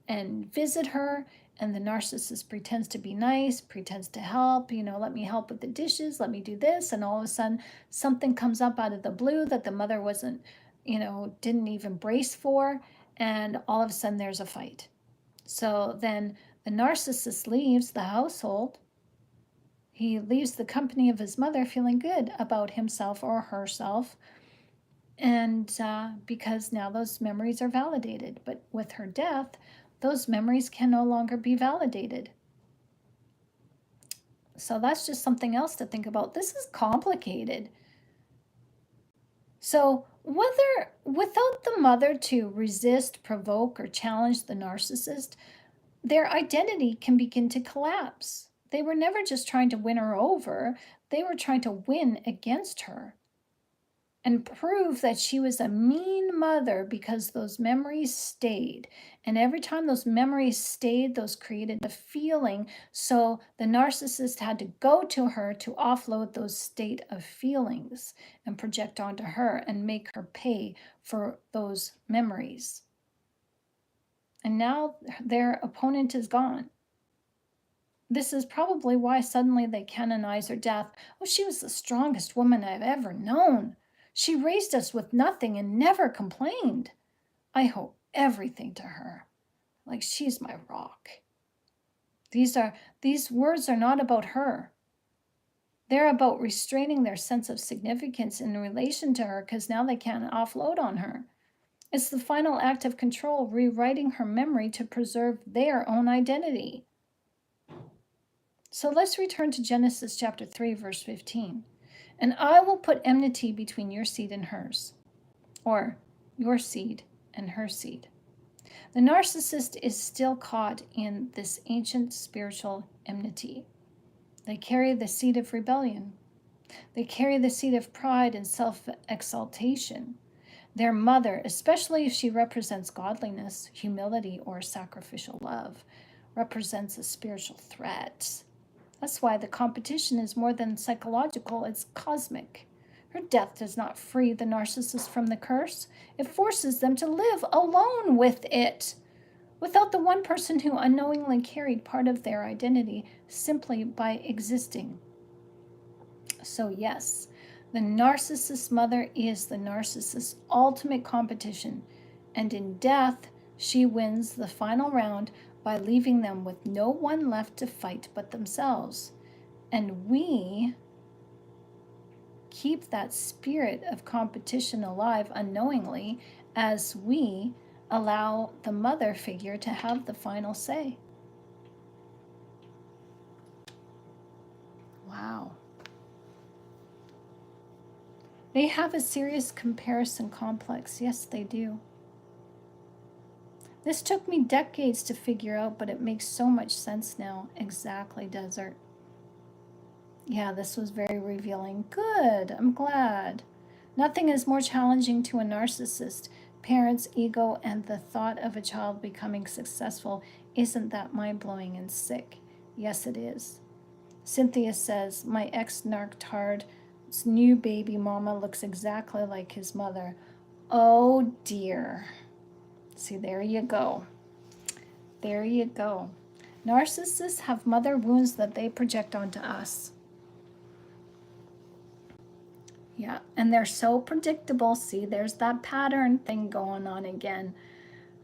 and visit her. And the narcissist pretends to be nice, pretends to help, let me help with the dishes, let me do this. And all of a sudden, something comes up out of the blue that the mother wasn't, didn't even brace for. And all of a sudden, there's a fight. So then the narcissist leaves the household. He leaves the company of his mother feeling good about himself or herself. And because now those memories are validated. But with her death, those memories can no longer be validated. So that's just something else to think about. This is complicated. So without the mother to resist, provoke, or challenge the narcissist, their identity can begin to collapse. They were never just trying to win her over. They were trying to win against her and prove that she was a mean mother because those memories stayed. And every time those memories stayed, those created a feeling. So the narcissist had to go to her to offload those state of feelings and project onto her and make her pay for those memories. And now their opponent is gone. This is probably why suddenly they canonize her death. Oh, she was the strongest woman I've ever known. She raised us with nothing and never complained. I owe everything to her. Like she's my rock. These words are not about her. They're about restraining their sense of significance in relation to her because now they can't offload on her. It's the final act of control, rewriting her memory to preserve their own identity. So let's return to Genesis chapter 3, verse 15. And I will put enmity between your seed and hers, or your seed and her seed. The narcissist is still caught in this ancient spiritual enmity. They carry the seed of rebellion. They carry the seed of pride and self-exaltation. Their mother, especially if she represents godliness, humility, or sacrificial love, represents a spiritual threat. That's why the competition is more than psychological, it's cosmic. Her death does not free the narcissist from the curse. It forces them to live alone with it, without the one person who unknowingly carried part of their identity simply by existing. So yes, the narcissist's mother is the narcissist's ultimate competition, and in death, she wins the final round by leaving them with no one left to fight but themselves. And we keep that spirit of competition alive unknowingly as we allow the mother figure to have the final say. Wow. They have a serious comparison complex. Yes, they do. This took me decades to figure out, but it makes so much sense now. Exactly, Desert. Yeah, this was very revealing. Good, I'm glad. Nothing is more challenging to a narcissist parents' ego and the thought of a child becoming successful, isn't that mind-blowing and sick? Yes, it is. Cynthia says, my ex-narc-tard's new baby mama looks exactly like his mother. Oh dear. See, there you go. There you go. Narcissists have mother wounds that they project onto us. Yeah, and they're so predictable. See, there's that pattern thing going on again.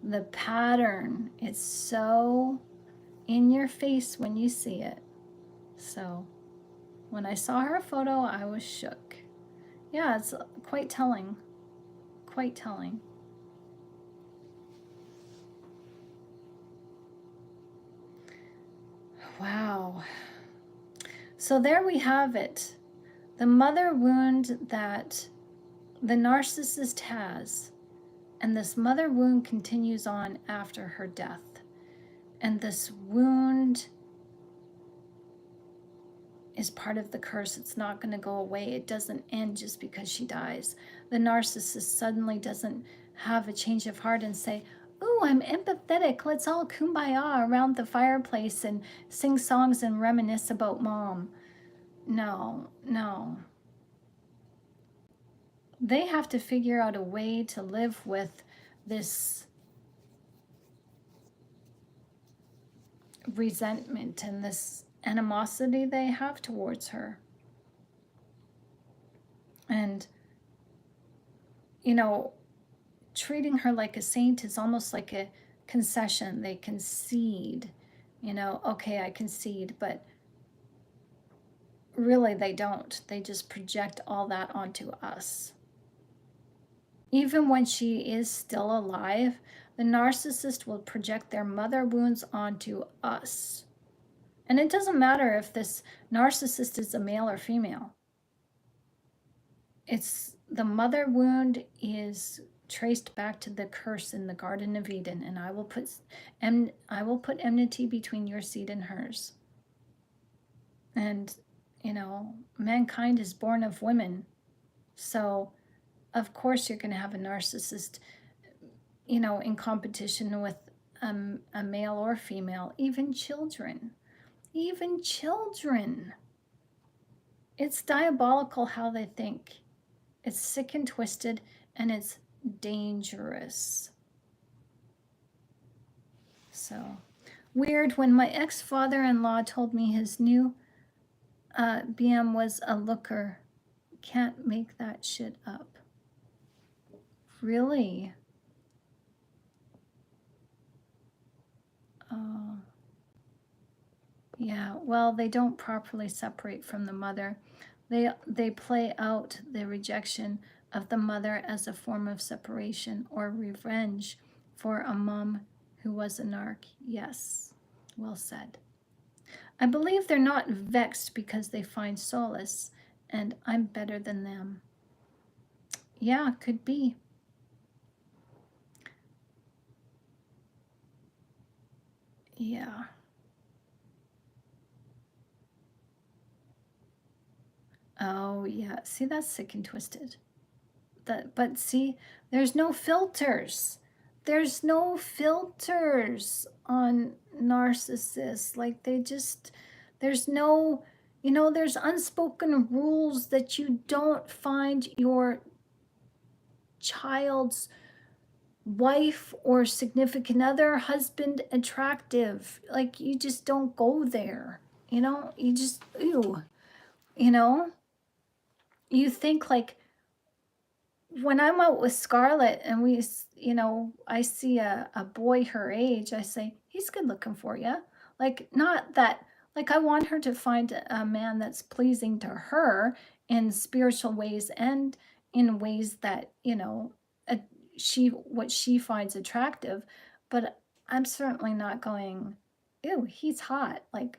The pattern, it's so in your face when you see it. So when I saw her photo, I was shook. Yeah, it's quite telling. Quite telling. Wow. So there we have it. The mother wound that the narcissist has. And this mother wound continues on after her death. And this wound is part of the curse. It's not going to go away. It doesn't end just because she dies. The narcissist suddenly doesn't have a change of heart and say, "Ooh, I'm empathetic. Let's all kumbaya around the fireplace and sing songs and reminisce about mom." No, no. They have to figure out a way to live with this resentment and this animosity they have towards her. And, you know, treating her like a saint is almost like a concession. They concede, okay, I concede, but really they don't. They just project all that onto us. Even when she is still alive, the narcissist will project their mother wounds onto us. And it doesn't matter if this narcissist is a male or female. It's the mother wound is traced back to the curse in the Garden of Eden, and I will put enmity between your seed and hers. And mankind is born of women, so of course you're going to have a narcissist, in competition with a male or female, even children. It's diabolical how they think. It's sick and twisted, and it's dangerous. So weird. When my ex-father-in-law told me his new BM was a looker, can't make that shit up. Really? Oh. Yeah, well, they don't properly separate from the mother. They play out the rejection of the mother as a form of separation or revenge for a mom who was a narc. Yes, well said. I believe they're not vexed because they find solace, and I'm better than them. Yeah, could be. Yeah. Oh, yeah. See, that's sick and twisted. But see, there's no filters. There's no filters on narcissists. Like there's no, there's unspoken rules that you don't find your child's wife or significant other, husband attractive. Like you just don't go there. You just, ew, you think like, when I'm out with Scarlett and I see a boy her age, I say, he's good looking for you. Like, not that, like, I want her to find a man that's pleasing to her in spiritual ways and in ways that, what she finds attractive. But I'm certainly not going, ew, he's hot. Like,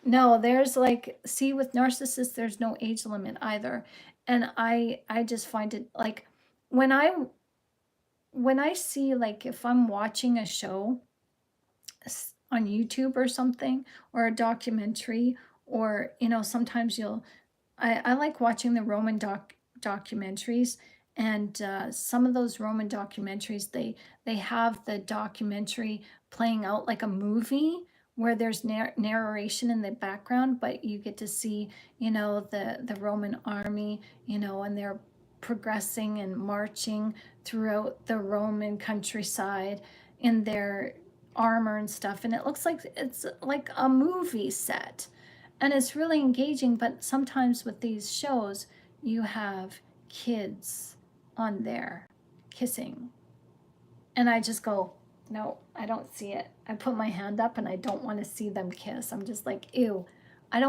no, there's like, see, with narcissists, there's no age limit either. And I just find it like when I see, like, if I'm watching a show on YouTube or something, or a documentary, or sometimes I like watching the Roman documentaries, and some of those Roman documentaries, they have the documentary playing out like a movie where there's narration in the background, but you get to see, the Roman army, and they're progressing and marching throughout the Roman countryside in their armor and stuff, and it looks like it's like a movie set, and it's really engaging. But sometimes with these shows, you have kids on there kissing, and I just go, no, I don't see it. I put my hand up and I don't want to see them kiss. I'm just like, ew. I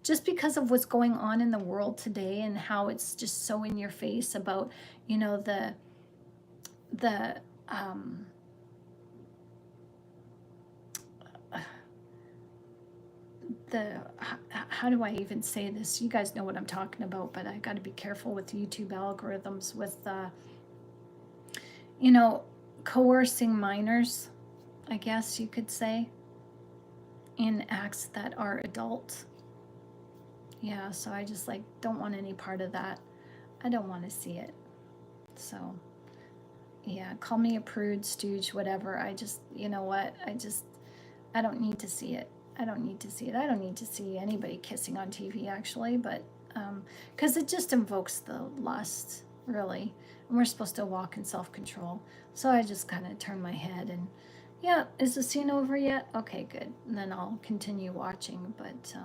just because of what's going on in the world today and how it's just so in your face about, the how do I even say this? You guys know what I'm talking about, but I got to be careful with YouTube algorithms with, coercing minors, I guess you could say, in acts that are adult. Yeah, so I just don't want any part of that. I don't want to see it. So, yeah, call me a prude, stooge, whatever. I just, you know what? I don't need to see it. I don't need to see it. I don't need to see anybody kissing on TV, actually, but because it just invokes the lust, really. And we're supposed to walk in self-control. So I just kind of turn my head and, yeah, is the scene over yet? Okay, good. And then I'll continue watching. But,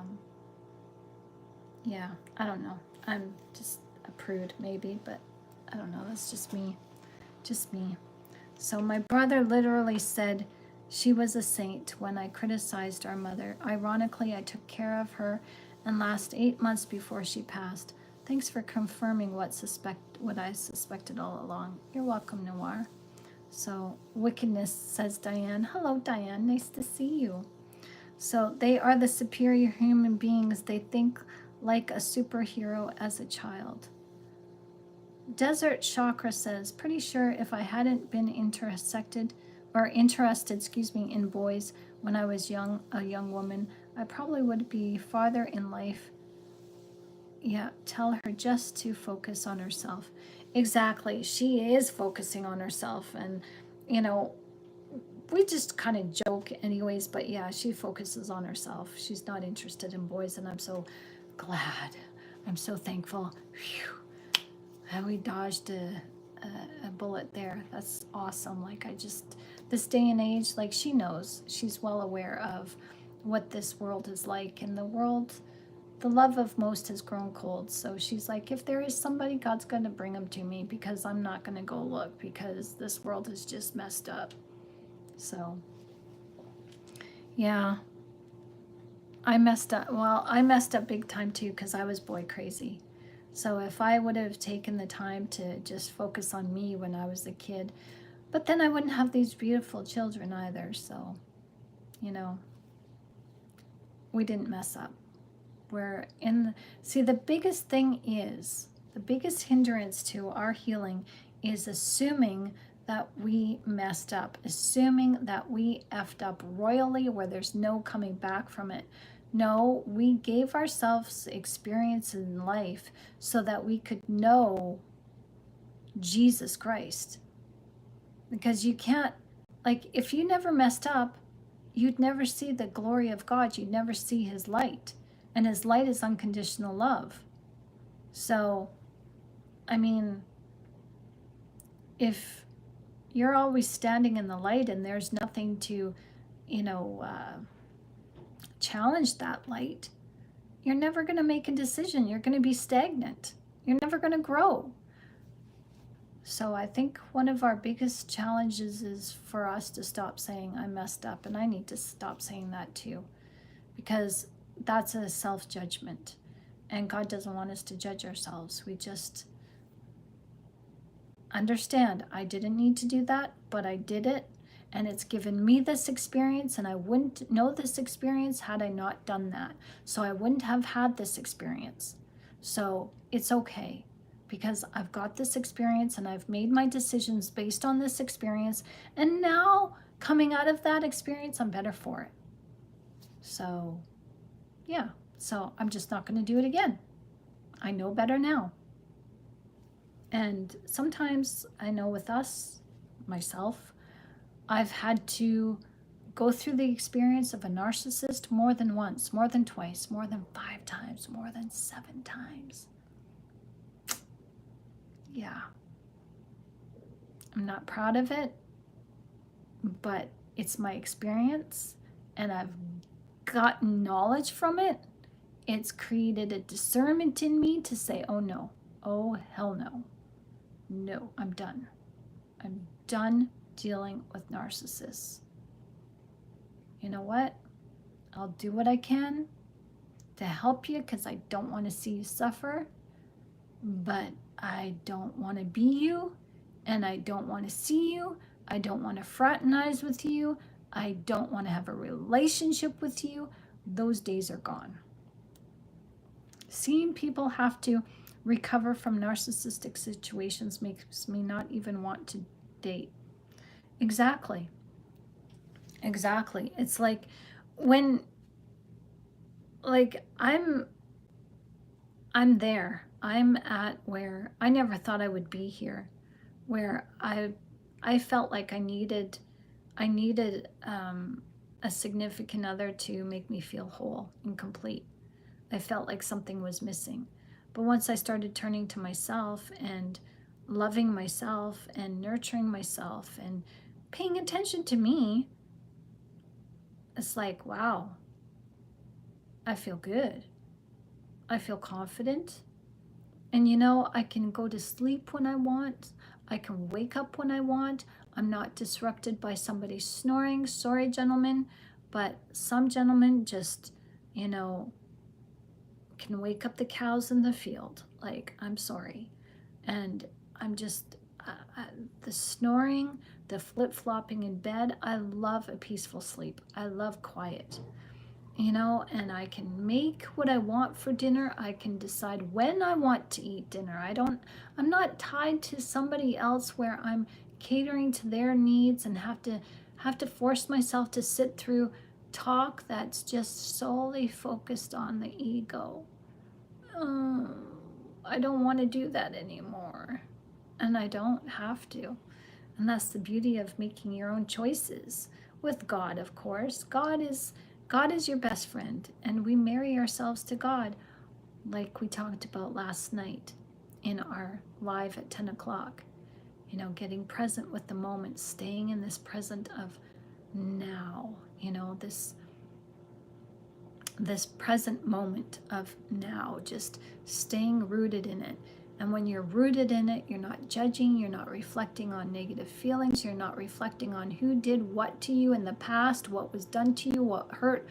yeah, I don't know. I'm just a prude, maybe, but I don't know. That's just me. Just me. So my brother literally said she was a saint when I criticized our mother. Ironically, I took care of her and last 8 months before she passed. Thanks for confirming what I suspected all along. You're welcome, Noir. So, wickedness, says Diane. Hello, Diane. Nice to see you. So, they are the superior human beings. They think like a superhero as a child. Desert Chakra says, pretty sure if I hadn't been interested, in boys when I was a young woman, I probably would be farther in life. Yeah, tell her just to focus on herself. Exactly. She is focusing on herself, and we just kind of joke anyways, but yeah, she focuses on herself. She's not interested in boys, and I'm so glad. I'm so thankful. Whew. And we dodged a bullet there. That's awesome. This day and age, she knows, she's well aware of what this world is like, and the love of most has grown cold. So she's like, if there is somebody, God's going to bring them to me, because I'm not going to go look, because this world is just messed up. So, yeah, I messed up. Well, I messed up big time too, because I was boy crazy. So if I would have taken the time to just focus on me when I was a kid, but then I wouldn't have these beautiful children either. So, we didn't mess up. The biggest thing is, the biggest hindrance to our healing is assuming that we messed up, assuming that we effed up royally where there's no coming back from it. No, we gave ourselves experience in life so that we could know Jesus Christ. Because you can't, if you never messed up, you'd never see the glory of God. You'd never see his light. And his light is unconditional love. So, if you're always standing in the light and there's nothing to, challenge that light, you're never going to make a decision. You're going to be stagnant. You're never going to grow. So I think one of our biggest challenges is for us to stop saying, I messed up, and I need to stop saying that too, because that's a self-judgment, and God doesn't want us to judge ourselves. We just understand, I didn't need to do that, but I did it, and it's given me this experience, and I wouldn't know this experience had I not done that. So I wouldn't have had this experience. So it's okay, because I've got this experience and I've made my decisions based on this experience, and now coming out of that experience, I'm better for it. So yeah, so I'm just not going to do it again. I know better now. And sometimes I know with us, myself, I've had to go through the experience of a narcissist more than once, more than twice, more than 5 times, more than 7 times. Yeah, I'm not proud of it, but it's my experience and I've gotten knowledge from it. It's created a discernment in me to say, oh no, oh hell no, no, I'm done. I'm done dealing with narcissists. You know what? I'll do what I can to help you because I don't want to see you suffer, but I don't want to be you and I don't want to see you. I don't want to fraternize with you. I don't want to have a relationship with you. Those days are gone. Seeing people have to recover from narcissistic situations makes me not even want to date. Exactly. Exactly. It's like when like I'm there. I'm at where I never thought I would be here, where I felt like I needed a significant other to make me feel whole and complete. I felt like something was missing. But once I started turning to myself and loving myself and nurturing myself and paying attention to me, it's like, wow, I feel good. I feel confident. And you know, I can go to sleep when I want. I can wake up when I want. I'm not disrupted by somebody snoring. Sorry, gentlemen, but some gentlemen just, you know, can wake up the cows in the field. Like, I'm sorry. And I'm just, the snoring, the flip flopping in bed, I love a peaceful sleep. I love quiet. You know, and I can make what I want for dinner. I can decide when I want to eat dinner. I'm not tied to somebody else where I'm catering to their needs and have to force myself to sit through talk that's just solely focused on the ego. Oh, I don't want to do that anymore. And I don't have to. And that's the beauty of making your own choices with God, of course. God is your best friend, and we marry ourselves to God, like we talked about last night in our live at 10 o'clock. You know, getting present with the moment, staying in this present of now, you know, this present moment of now, just staying rooted in it. And when you're rooted in it, you're not judging, you're not reflecting on negative feelings, you're not reflecting on who did what to you in the past, what was done to you, what hurt,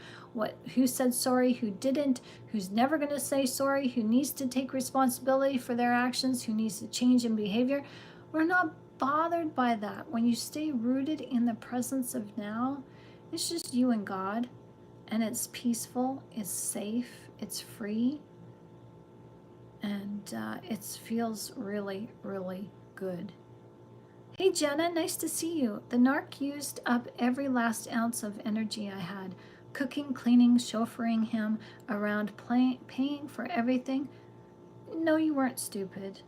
who said sorry, who didn't, who's never going to say sorry, who needs to take responsibility for their actions, who needs to change in behavior. We're not bothered by that. When you stay rooted in the presence of now, it's just you and God. And it's peaceful, it's safe, it's free, and it feels really, really good. Hey Jenna, nice to see you. The narc used up every last ounce of energy I had. Cooking, cleaning, chauffeuring him around, paying for everything. No, you weren't stupid.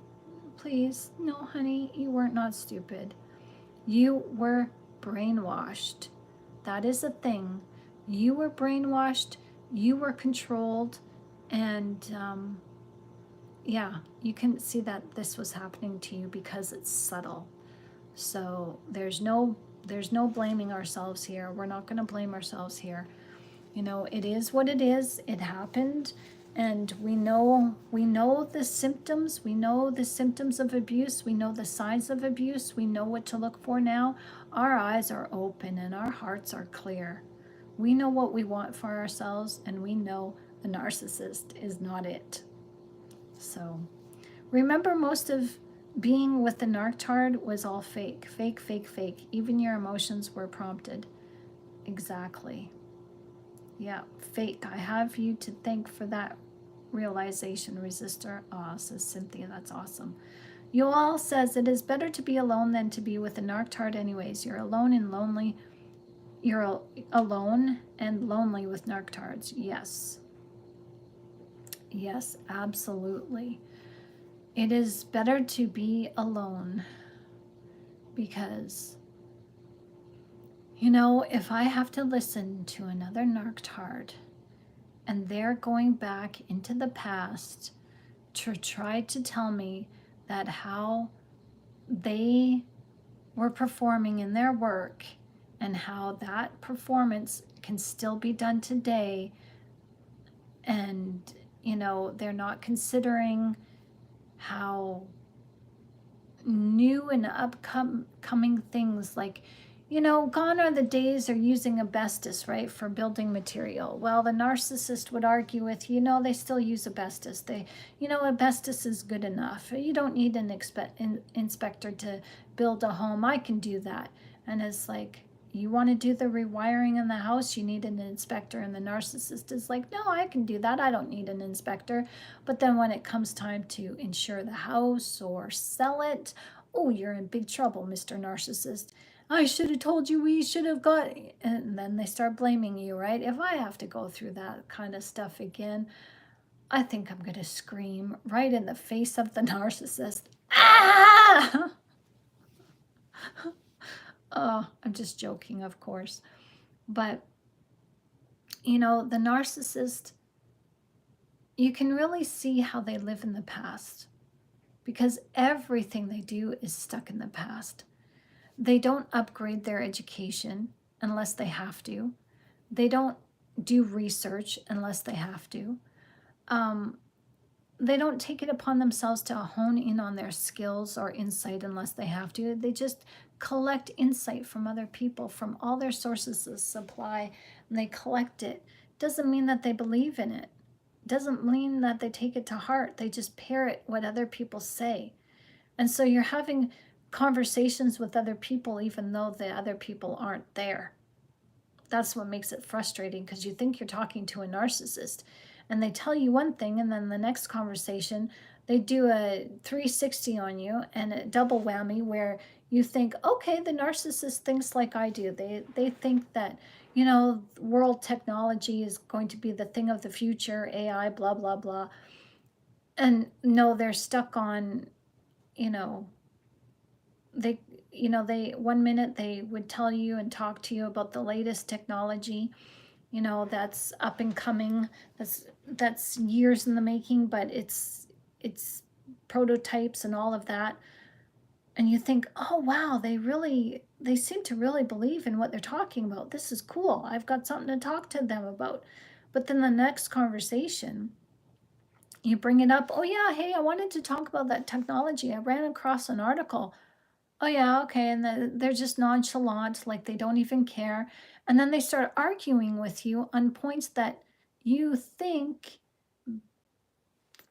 Please, no honey, you weren't not stupid. You were brainwashed. That is a thing. You were brainwashed, you were controlled, and yeah, you can see that this was happening to you because it's subtle. So there's no blaming ourselves here. We're not going to blame ourselves here. You know, it is what it is. It happened, and we know the symptoms. We know the symptoms of abuse. We know the signs of abuse. We know what to look for now. Our eyes are open and our hearts are clear. We know what we want for ourselves, and we know the narcissist is not it. So remember, most of being with the narctard was all fake. Fake, fake, fake. Even your emotions were prompted. Exactly. Yeah, fake. I have you to thank for that realization, resistor. Ah, says Cynthia, that's awesome. Yoel says, it is better to be alone than to be with a narctard anyways. You're alone and lonely. You're alone and lonely with narctards. Yes. Yes, absolutely. It is better to be alone because, if I have to listen to another narctard and they're going back into the past to try to tell me that how they were performing in their work and how that performance can still be done today, and they're not considering how new and upcoming things, like, gone are the days they're using asbestos, right, for building material. Well, the narcissist would argue with they still use asbestos. Asbestos is good enough. You don't need an inspector to build a home. I can do that. And it's like, you want to do the rewiring in the house, you need an inspector. And the narcissist is like, no, I can do that. I don't need an inspector. But then when it comes time to insure the house or sell it, oh, you're in big trouble, Mr. Narcissist. I should have told you, we should have got, and then they start blaming you, right? If I have to go through that kind of stuff again, I think I'm going to scream right in the face of the narcissist. Ah! Oh, I'm just joking, of course. But, the narcissist, you can really see how they live in the past because everything they do is stuck in the past. They don't upgrade their education unless they have to. They don't do research unless they have to. They don't take it upon themselves to hone in on their skills or insight unless they have to. They just collect insight from other people, from all their sources of supply, and they collect it. Doesn't mean that they believe in it. Doesn't mean that they take it to heart. They just parrot what other people say. And so you're having conversations with other people even though the other people aren't there. That's what makes it frustrating, because you think you're talking to a narcissist and they tell you one thing, and then the next conversation they do a 360 on you and a double whammy where you think, okay, the narcissist thinks like I do. They think that world technology is going to be the thing of the future, AI, blah blah blah. And no, they're stuck on, they they, one minute they would tell you and talk to you about the latest technology, that's up and coming, that's years in the making, but it's prototypes and all of that. And you think, oh wow, they seem to really believe in what they're talking about. This is cool. I've got something to talk to them about. But then the next conversation, you bring it up. Oh yeah, hey, I wanted to talk about that technology. I ran across an article. Oh yeah, okay. And they're just nonchalant, like they don't even care. And then they start arguing with you on points that you think,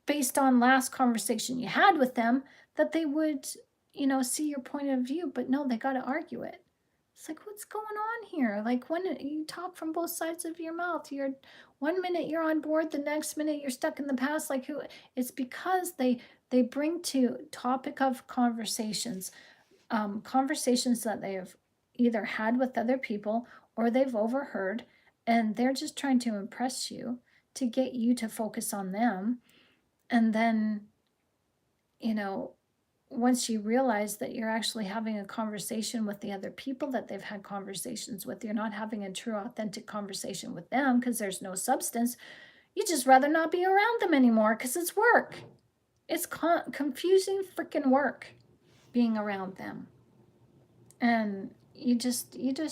based on last conversation you had with them, that they would, see your point of view. But no, they got to argue it. It's like, what's going on here? Like, when you talk from both sides of your mouth, you're one minute you're on board, the next minute you're stuck in the past. Like, who? It's because they bring to topic of conversations, conversations that they have either had with other people or they've overheard, and they're just trying to impress you to get you to focus on them. And then, once you realize that you're actually having a conversation with the other people that they've had conversations with, you're not having a true, authentic conversation with them because there's no substance. You just rather not be around them anymore because it's work. It's confusing freaking work being around them. And you just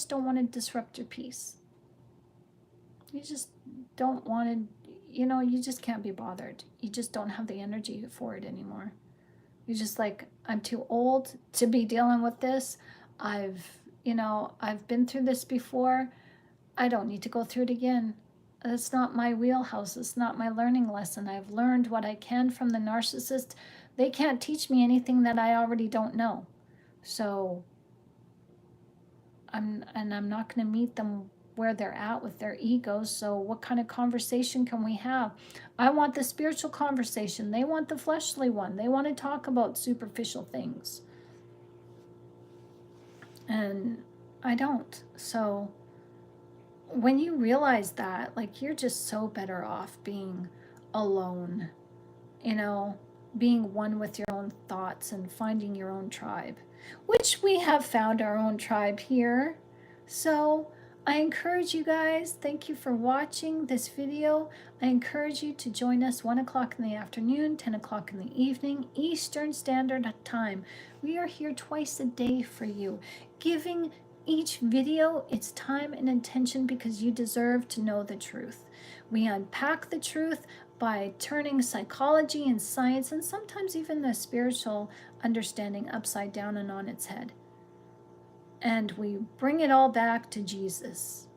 don't want to disrupt your peace. You just don't want to, you just can't be bothered. You just don't have the energy for it anymore. You're just like, I'm too old to be dealing with this. I've been through this before. I don't need to go through it again. It's not my wheelhouse. It's not my learning lesson. I've learned what I can from the narcissist. They can't teach me anything that I already don't know. So I'm not going to meet them where they're at with their egos. So what kind of conversation can we have? I want the spiritual conversation. They want the fleshly one. They want to talk about superficial things. And I don't. So when you realize that, like, you're just so better off being alone, being one with your own thoughts and finding your own tribe, which we have found our own tribe here. So I encourage you guys, thank you for watching this video. I encourage you to join us 1 o'clock in the afternoon, 10 o'clock in the evening, Eastern Standard Time. We are here twice a day for you, giving each video its time and attention because you deserve to know the truth. We unpack the truth by turning psychology and science and sometimes even the spiritual understanding upside down and on its head. And we bring it all back to Jesus.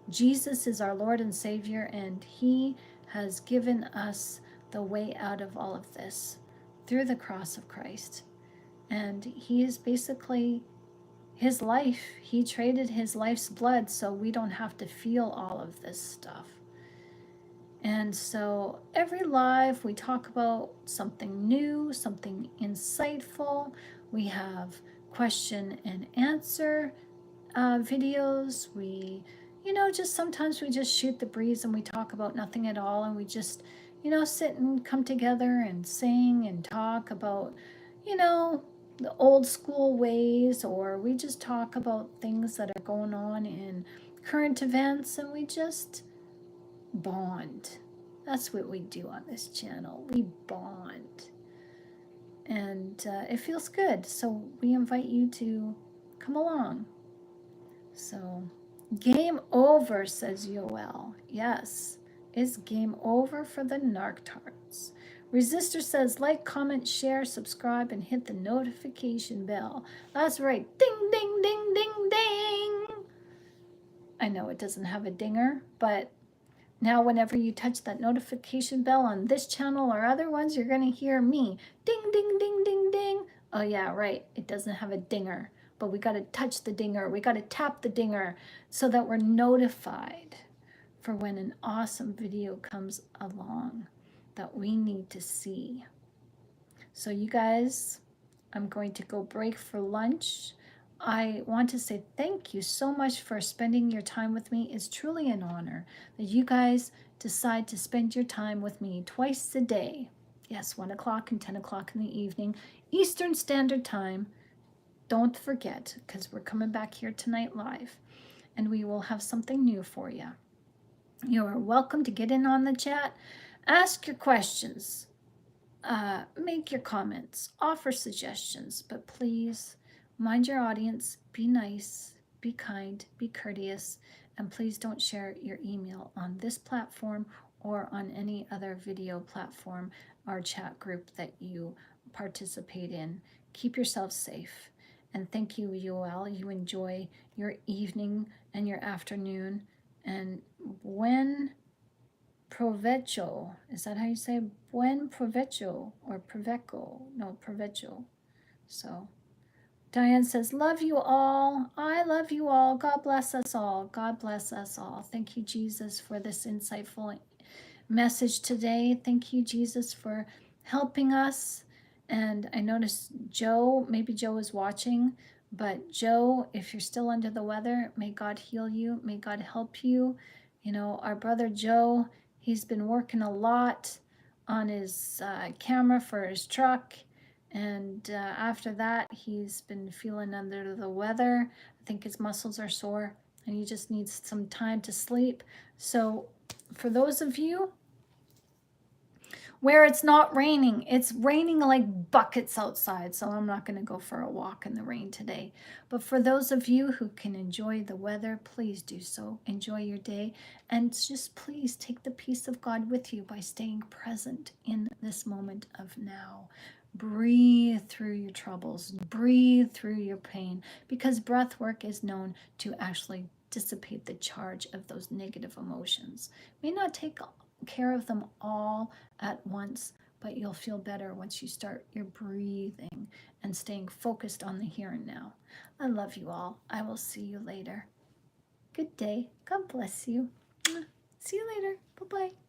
Jesus is our Lord and Savior, and He has given us the way out of all of this through the cross of Christ. And He is basically His life. He traded His life's blood so we don't have to feel all of this stuff. And so every live, we talk about something new, something insightful. We have question and answer videos. We, just sometimes we just shoot the breeze and we talk about nothing at all. And we just, sit and come together and sing and talk about, the old school ways, or we just talk about things that are going on in current events, and we just bond. That's what we do on this channel. We bond. And it feels good. So we invite you to come along. So, game over, says Yoel. Yes, it's game over for the narc-tarts. Resistor says like, comment, share, subscribe, and hit the notification bell. That's right. Ding, ding, ding, ding, ding. I know it doesn't have a dinger, but now whenever you touch that notification bell on this channel or other ones, you're going to hear me. Ding, ding, ding, ding, ding. Oh yeah, right. It doesn't have a dinger, but we got to touch the dinger. We got to tap the dinger so that we're notified for when an awesome video comes along that we need to see. So you guys, I'm going to go break for lunch. I want to say thank you so much for spending your time with me. It's truly an honor that you guys decide to spend your time with me twice a day. Yes, 1 o'clock and 10 o'clock in the evening, Eastern Standard Time. Don't forget, because we're coming back here tonight live, and we will have something new for you. You are welcome to get in on the chat, ask your questions, make your comments, offer suggestions, but please mind your audience, be nice, be kind, be courteous, and please don't share your email on this platform or on any other video platform or chat group that you participate in. Keep yourself safe. And thank you, Yoel. You enjoy your evening and your afternoon. And buen provecho. Is that how you say buen provecho or provecho? No, provecho. So Diane says, love you all. I love you all. God bless us all. God bless us all. Thank you, Jesus, for this insightful message today. Thank you, Jesus, for helping us. And I noticed Joe, maybe Joe is watching, but Joe, if you're still under the weather, may God heal you. May God help you. Our brother Joe, he's been working a lot on his camera for his truck. And after that, he's been feeling under the weather. I think his muscles are sore and he just needs some time to sleep. So for those of you where it's not raining, it's raining like buckets outside. So I'm not going to go for a walk in the rain today. But for those of you who can enjoy the weather, please do so. Enjoy your day. And just please take the peace of God with you by staying present in this moment of now. Breathe through your troubles, breathe through your pain, because breath work is known to actually dissipate the charge of those negative emotions. May not take care of them all at once, but you'll feel better once you start your breathing and staying focused on the here and now. I love you all. I will see you later. Good day. God bless you. See you later. Bye-bye.